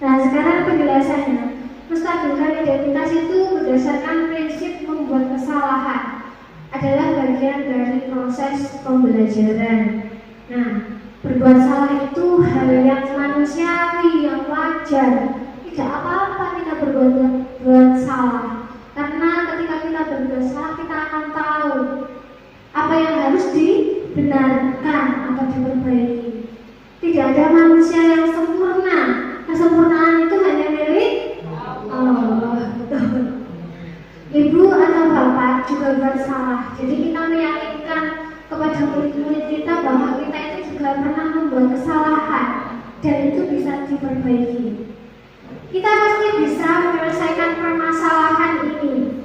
Nah, sekarang penjelasannya. Menstabilkan identitas itu berdasarkan prinsip membuat kesalahan adalah bagian dari proses pembelajaran. Nah, berbuat salah itu hal yang manusiawi, yang wajar. Tidak apa-apa kita berbuat salah, karena ketika kita berbuat salah kita akan tahu apa yang harus dibenarkan atau diperbaiki. Tidak ada manusia yang sempurna. Kesempurnaan itu hanya milik Allah. Ibu atau bapak juga bersalah. Jadi kita meyakinkan kepada murid-murid kita bahwa kita itu juga pernah membuat kesalahan dan itu bisa diperbaiki. Kita pasti bisa menyelesaikan permasalahan ini.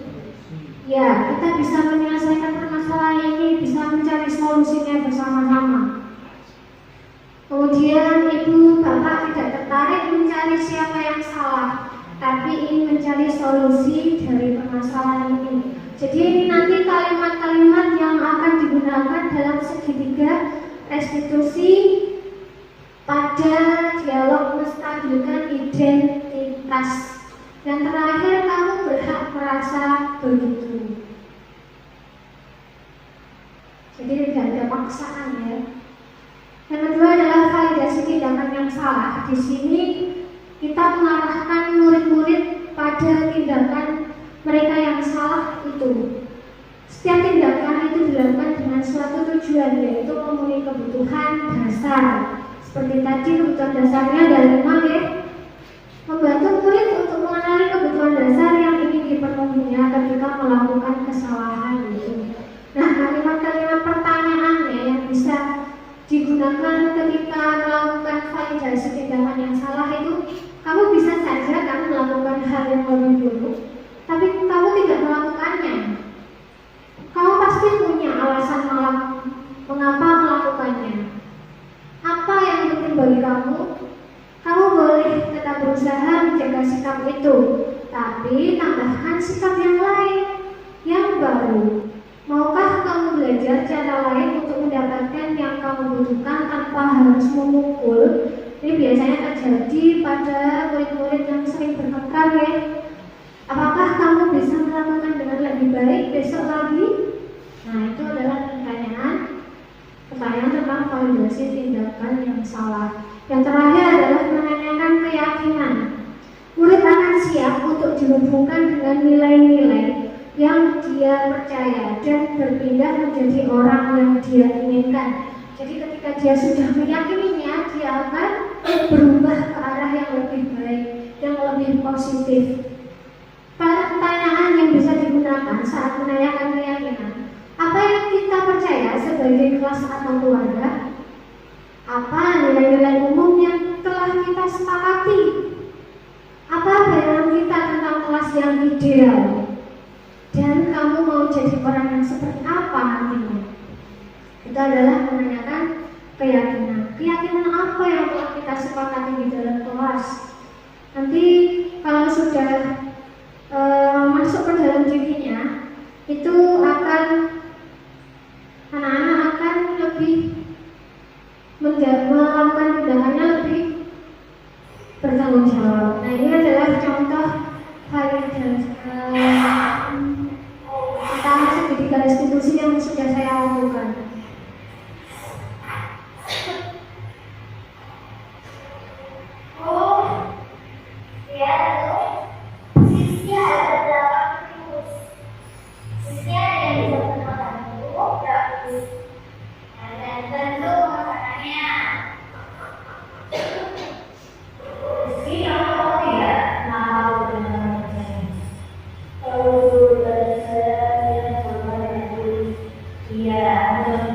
Ya, kita bisa menyelesaikan permasalahan ini, bisa mencari solusinya bersama-sama. Kemudian ibu bapak tidak tertarik mencari siapa yang salah, tapi ingin mencari solusi dari permasalahan ini. Jadi ini nanti kalimat-kalimat yang akan digunakan dalam segitiga restitusi pada dialog menstabilkan identitas. Yang terakhir, kamu berhak merasa begitu. Jadi tidak ada paksaan ya. Yang kedua adalah validasi tindakan yang salah. Di sini kita mengarahkan murid-murid pada tindakan mereka yang salah itu. Setiap tindakan itu dilakukan dengan suatu tujuan, yaitu memenuhi kebutuhan dasar. Seperti tadi kebutuhan dasarnya ada 5 ya. Membantu murid untuk mengenali kebutuhan dasar yang ingin dipenuhinya ketika melakukan kesalahan itu. Nah, kalimat-kalimat pertanyaannya yang bisa digunakan ketika melakukan validasi tindakan yang salah itu, kamu bisa saja kamu melakukan hal yang lebih buruk, tapi kamu tidak melakukannya. Kamu pasti punya alasan mengapa melakukannya. Apa yang penting bagi kamu? Kamu boleh tetap berusaha menjaga sikap itu, tapi tambahkan sikap yang lain, yang baru. Maukah kamu belajar cara lain untuk mendapatkan yang kamu butuhkan tanpa harus memukul? Ini biasanya terjadi pada murid-murid yang sering bertengkar ya. Apakah kamu bisa melakukan dengan lebih baik besok lagi? Nah, itu adalah pertanyaan tentang validasi tindakan yang salah. Yang terakhir adalah menanyakan keyakinan. Murid akan siap untuk dihubungkan dengan nilai-nilai yang dia percaya dan berpindah menjadi orang yang dia inginkan. Jadi ketika dia sudah meyakininya, dia akan berubah ke arah yang lebih baik, yang lebih positif. Pertanyaan yang bisa digunakan saat menanyakan keyakinan: apa yang kita percaya sebagai kelas atau keluarga? Apa nilai-nilai umum yang telah kita sepakati? Apa bayangan kita tentang kelas yang ideal? Dan kamu mau jadi orang yang seperti apa nantinya? Itu adalah menanyakan keyakinan. Keyakinan apa yang telah kita sepakati di dalam kelas? Nanti kalau sudah masuk ke dalam dirinya, itu akan anak-anak akan lebih melakukan tindakannya lebih bertanggung jawab. Nah, ini adalah contoh validasi tentang segitiga restitusi yang sudah saya lakukan. Yeah.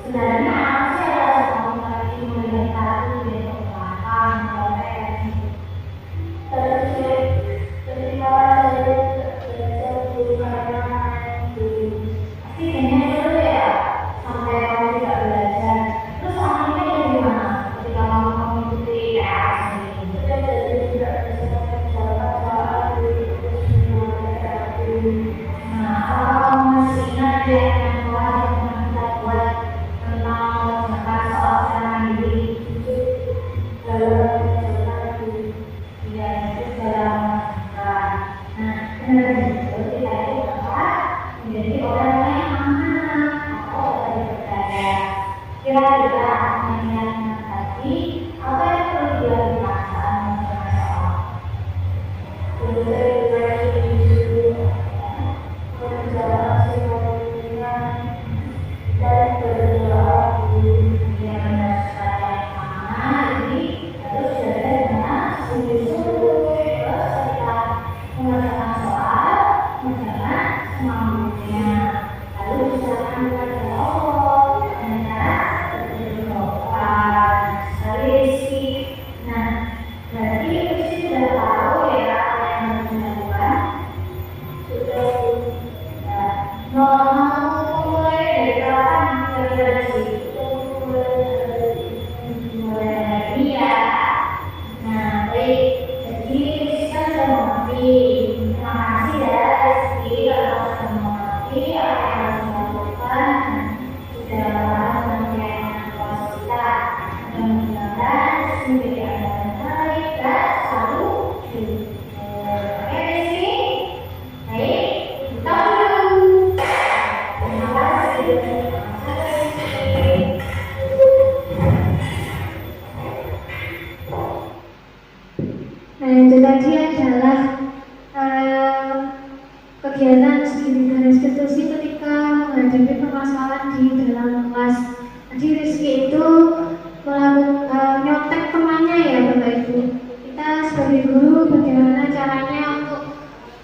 Sebenarnya apa sih adalah komunikasi melihat satu dari belakang sampai terus ketika belajar di karena pasti kayaknya dulu ya sampai kamu tidak belajar terus akhirnya dari mana ketika kamu mengikuti PAS ini jadi tidak bisa menjawab nah kalau kamu masih ingat ya yang telah kita buat tentang soal serangan diri itu dalam ya itu dalam nah itu kita itu apa menjadi orang yang amanah atau orang yang percaya kira-kira yang tadi apa yang perlu dilakukan saat mengenai dan berdoa yang saya mana ini harus ada dengan sungguh-sungguh serta mengerjakan soal mengerjakan semampunya lalu usahakan kepada Allah dengan berdoa berisi nah berarti itu sudah tahu ya apa yang harus dilakukan sudah mulai dari kapan kira-kira situ mulai iya nah baik jadi kita sudah mengerti terima kasih ya Rizky kalau sudah mengerti apa yang harus dilakukan sudah paham dengan kelas kita mudah-mudahan menjadi anak yang baik dan selalu oke Rizky baik kita dulu terima kasih. Nah, itu tadi adalah kegiatan segitiga restitusi ketika menghadapi permasalahan di dalam kelas. Tadi Rizky itu nyontek temannya ya Bapak Ibu. Kita sebagai guru bagaimana caranya untuk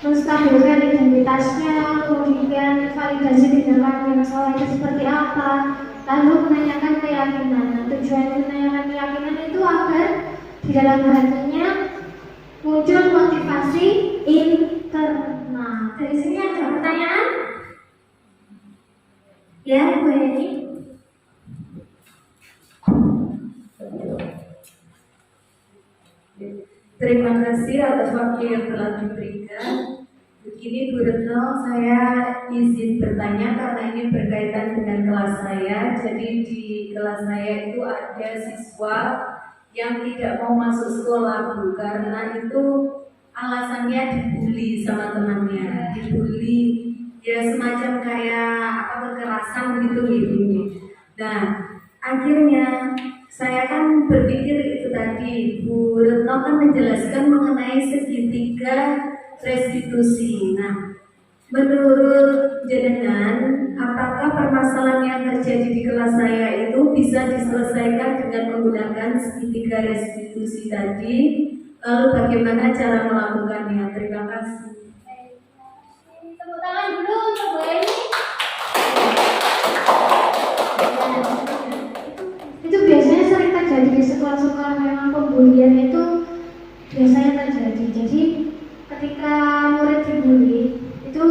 menstabilkan identitasnya, kemudian validasi tindakan yang salah itu seperti apa, lalu menanyakan keyakinan. Nah, tujuan menanyakan keyakinan itu agar di dalam hatinya muncul motivasi internal. Dari sini ada pertanyaan? Ya, Bu Eni. Terima kasih atas waktu yang telah diberikan. Begini Bu Retno, saya izin bertanya karena ini berkaitan dengan kelas saya. Jadi di kelas saya itu ada siswa yang tidak mau masuk sekolah Bu, karena itu alasannya dibully sama temannya, dibully ya semacam kayak kekerasan gitu ibunya. Nah akhirnya saya kan berpikir itu tadi Bu Retno kan menjelaskan mengenai segitiga restitusi. Nah menurut jenengan, apakah permasalahan yang terjadi di kelas saya itu bisa diselesaikan dengan menggunakan segitiga restitusi tadi? Lalu bagaimana cara melakukannya? Terima kasih. Tepuk tangan dulu untuk Bu Eni. Itu biasanya sering terjadi di sekolah-sekolah memang pembulian itu biasanya terjadi. Jadi ketika murid dibully itu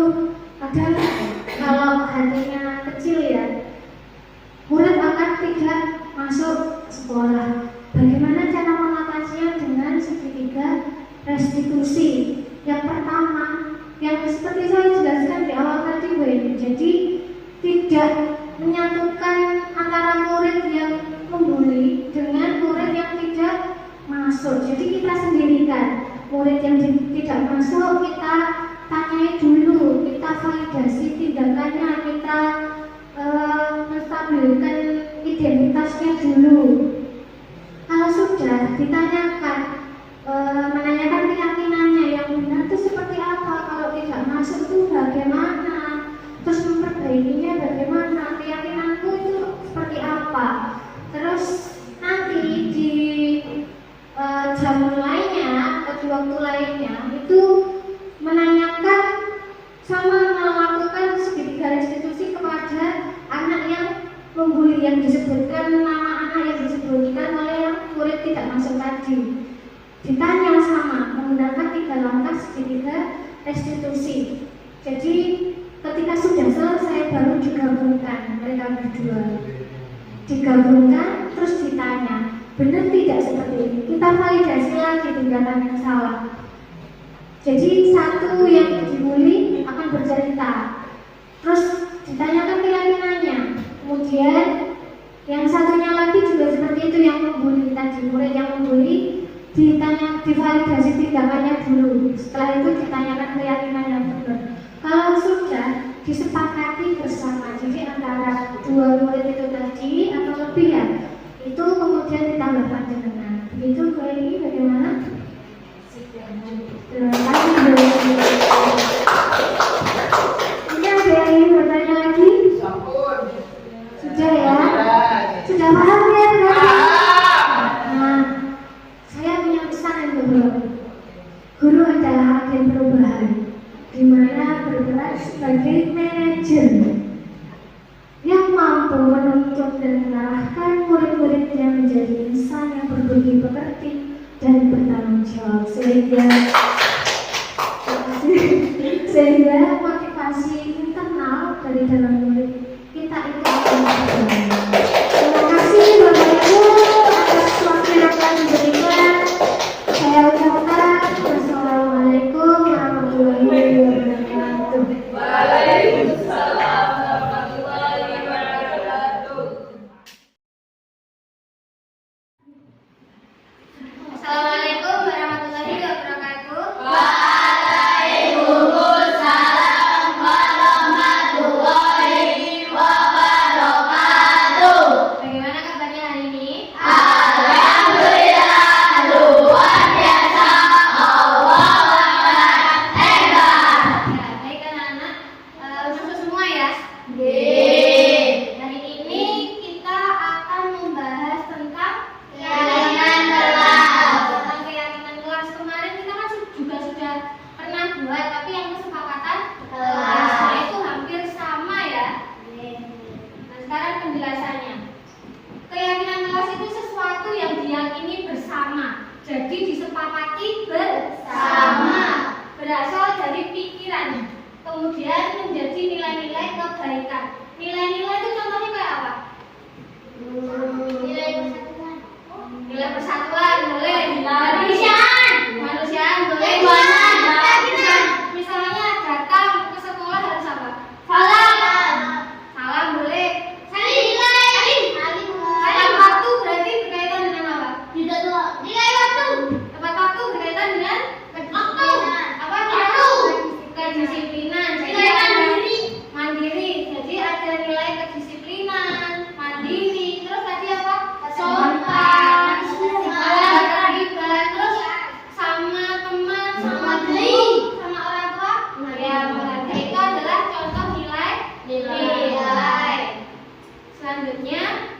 kadang kalau hatinya kecil ya, murid akan tidak masuk sekolah. Bagaimana cara mengatasinya dengan segitiga restitusi? Yang pertama, yang seperti saya jelaskan di awal tadi Bu Eni, jadi tidak menyatukan antara murid yang membuli dengan murid yang tidak masuk. Jadi kita sendirikan murid yang tidak masuk, kita tanyai dulu, kita validasi tindakannya, kita menstabilkan identitasnya dulu. Kalau sudah ditanyakan, menanyakan keyakinannya yang benar itu seperti apa, kalau tidak masuk itu bagaimana, terus memperbaikinya bagaimana, keyakinanku itu seperti apa. Terus nanti di jam lainnya atau di waktu lainnya itu tidak masuk tadi. Ditanya sama menggunakan 3 langkah segitiga restitusi. Jadi ketika sudah selesai baru digabungkan mereka berdua. Digabungkan terus ditanya, benar tidak seperti ini? Kita validasi lagi tindakan yang salah. Jadi satu yang dibully akan bercerita, terus ditanyakan keyakinannya. Kemudian yang satunya lagi juga seperti itu, yang membuli tadi, murid yang membuli ditanya, divalidasi tindakannya dulu. Setelah itu ditanyakan keyakinan yang benar. Kalau sudah disepakati bersama, jadi antara 2 murid itu tadi atau lebih ya, itu kemudian ditambahkan dengan begitu. Ini bagaimana? Terima kasih. Ini ada yang ingin bertanya lagi? Sudah ya? Sudah paham ya? Nah, saya punya pesan yang berbeda. Guru adalah agen perubahan, di mana bergerak sebagai manajer yang mampu menuntut dan mengarahkan murid-muridnya menjadi insan yang berbudi pekerti dan bertanggung jawab, sehingga motivasi internal dari dalam murid kita itu akan berjalan. Terima kasih Bapak Ibu atas waktu yang telah diberikan. Saya ucapkan wassalamualaikum warahmatullahi wabarakatuh. Waalaikumsalam warahmatullahi wabarakatuh. Assalamualaikum warahmatullahi wabarakatuh. Waalaikumsalam warahmatullahi wabarakatuh. Bagaimana kabarnya hari ini? Alhamdulillah, luar biasa. Allah hebat. Ya, baik anak-anak, masuk semua ya. Hari ini kita akan membahas tentang Keyakinan kelas. tentang keyakinan kelas. Kemarin kita kan juga sudah pernah buat, tapi yang kesepakatan kelas. Nah, itu hampir sama ya. Nah, sekarang penjelasannya. Keyakinan kelas itu sesuatu yang diyakini bersama. Jadi disepakati bersama. Berasal dari pikiran. Kemudian menjadi nilai-nilai kebaikan. Nilai-nilai itu contohnya kayak apa? Nilai persatuan boleh. Kemanusiaan boleh. Misalnya datang ke sekolah harus apa? Salam boleh. Salam waktu berarti berkaitan dengan apa? Tepat waktu berkaitan dengan apa? Kedisiplinan. Jadi mandiri. Jadi ada nilai kedisiplinan, mandiri. Terus tadi apa? Sopan, terlibat, terus sama teman, sama guru, sama orang tua. Ya, menghargai itu adalah contoh nilai. Selanjutnya,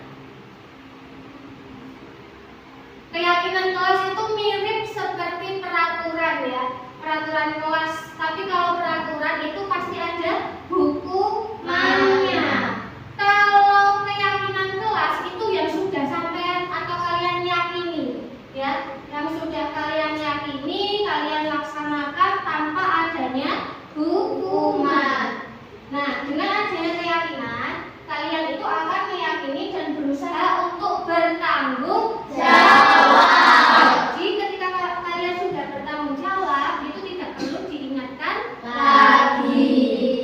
keyakinan kelas itu mirip seperti peraturan ya, peraturan kelas. Tapi kalau peraturan itu pasti ada hukumannya. Kalau keyakinan kelas itu yang sudah sampean atau kalian yakini, ya, yang sudah kalian yakini, kalian laksanakan tanpa adanya hukuman. Nah, dengan adanya keyakinan, kalian itu akan meyakini dan berusaha untuk bertanggung jawab. Jadi ketika kalian sudah bertanggung jawab, itu tidak perlu diingatkan lagi.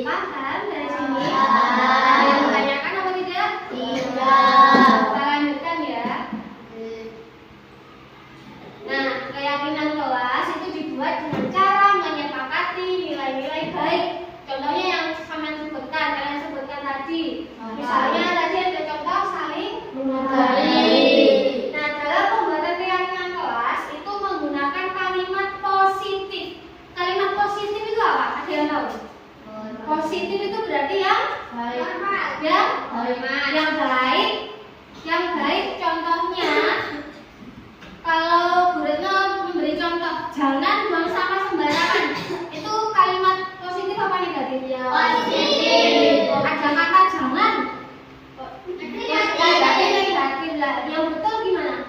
Paham dari sini? Ada yang menanyakan apa tidak? Tidak. Kita lanjutkan ya. Nah, keyakinan kelas itu dibuat dengan cara menyepakati nilai-nilai baik. Contohnya yang kalian sebutkan tadi. Misalnya tadi ada contoh saling menghargai. Nah, dalam pembuatan keyakinan kelas itu menggunakan kalimat positif. Kalimat positif itu apa? Ada yang tahu? Positif itu berarti yang baik. Yang baik contohnya, kalau Bu Retno memberi contoh, jangan buang sampah sembarangan. Itu kalimat positif apa negatif? Positif. Ada kata jangan. Negatif lah. Yang betul gimana?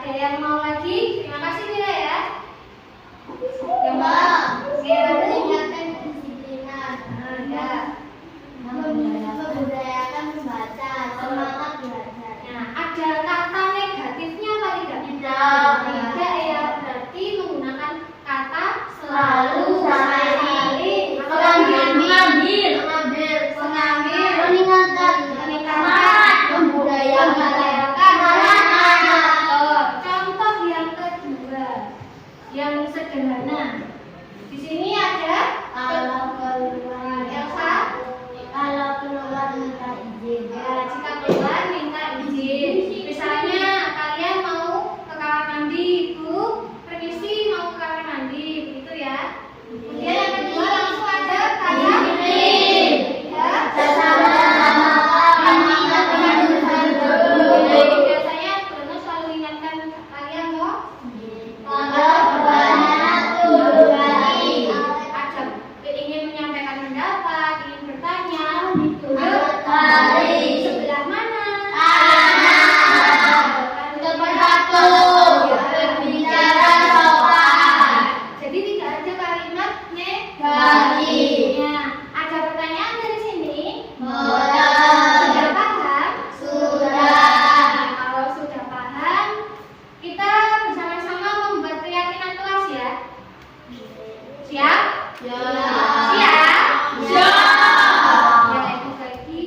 Ada yang mau lagi? Terima kasih Mira ya. Yang mau? Meningkatkan kedisiplinan. Ya. Membudayakan membaca, semangat belajar. Nah, ada kata negatifnya apa tidak? Tidak. Tidak ya, berarti menggunakan kata Selalu, sekali, mengambil, meningkatkan, membudayakan. Contoh yang kedua, yang sederhana. Di sini ada Elsa. Kalau keluar minta izin. Ya, jika keluar minta izin. Misalnya kalian mau ke kamar mandi, Bu, permisi mau ke kamar mandi, begitu ya. Kemudian yang kedua langsung ada kata ya. Biasanya Bruno selalu ingatkan kalian loh. Ada ingin menyampaikan pendapat, ingin bertanya, sebelah mana? Jadi tidak ada kalimat negatif. Ya, ada pertanyaan dari sini. Sudah paham? Nah, kalau sudah paham, kita bersama-sama membuat keyakinan kelas ya. Siap? Siap? Ya, ikut lagi.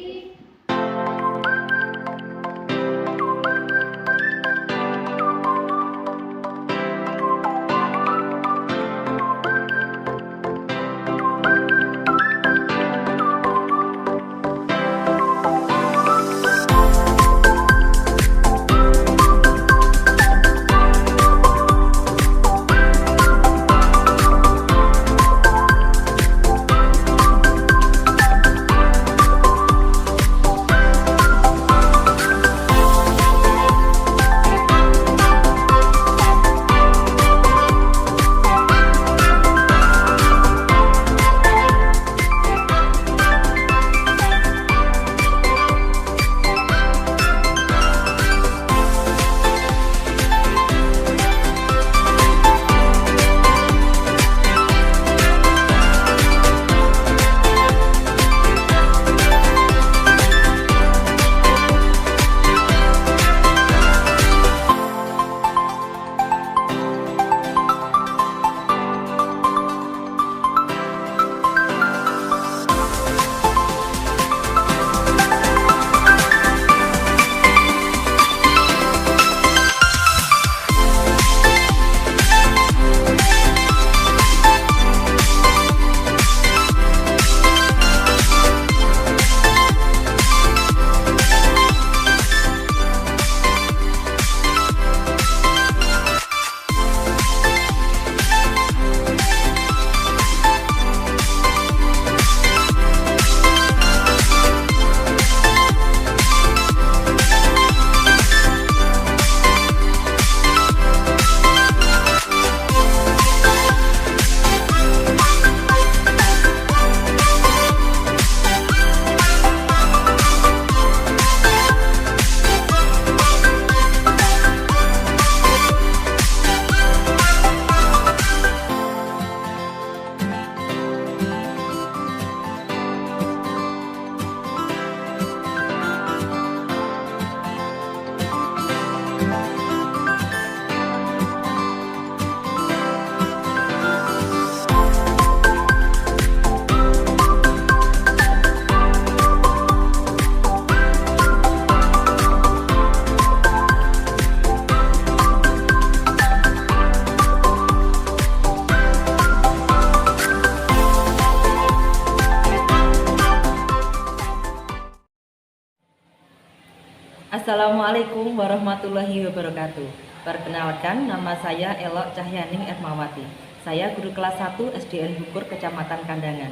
Assalamualaikum warahmatullahi wabarakatuh. Perkenalkan, nama saya Elok Cahyaning Ermawati. Saya guru kelas 1 SDN Bukur, Kecamatan Kandangan.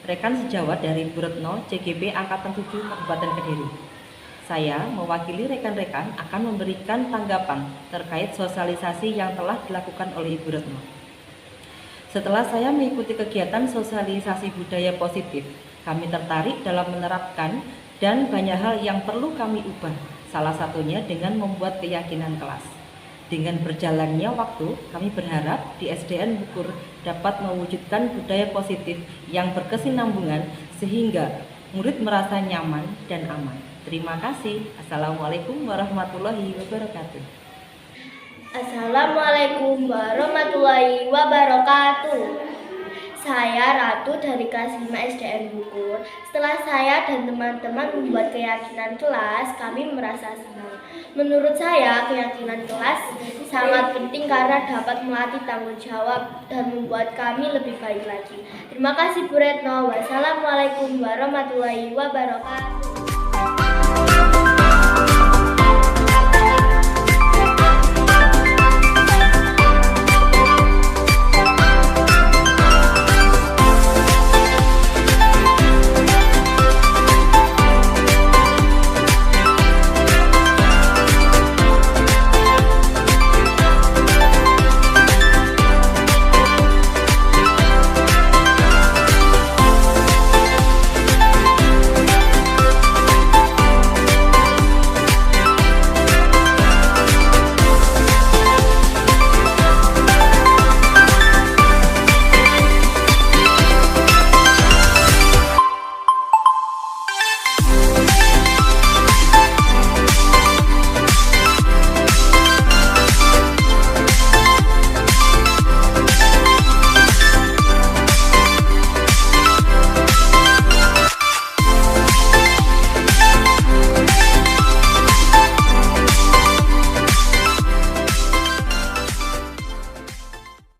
Rekan sejawat dari Bu Retno, CGP Angkatan 7 Kabupaten Kediri. Saya mewakili rekan-rekan akan memberikan tanggapan terkait sosialisasi yang telah dilakukan oleh Ibu Retno. Setelah saya mengikuti kegiatan sosialisasi budaya positif, kami tertarik dalam menerapkan dan banyak hal yang perlu kami ubah, salah satunya dengan membuat keyakinan kelas. Dengan berjalannya waktu, kami berharap di SDN Bukur dapat mewujudkan budaya positif yang berkesinambungan sehingga murid merasa nyaman dan aman. Terima kasih. Assalamualaikum warahmatullahi wabarakatuh. Assalamualaikum warahmatullahi wabarakatuh. Saya Ratu dari kelas 5 SDN Bukur. Setelah saya dan teman-teman membuat keyakinan kelas, kami merasa senang. Menurut saya, keyakinan kelas sangat penting karena dapat melatih tanggung jawab dan membuat kami lebih baik lagi. Terima kasih Bu Retno. Wassalamualaikum warahmatullahi wabarakatuh.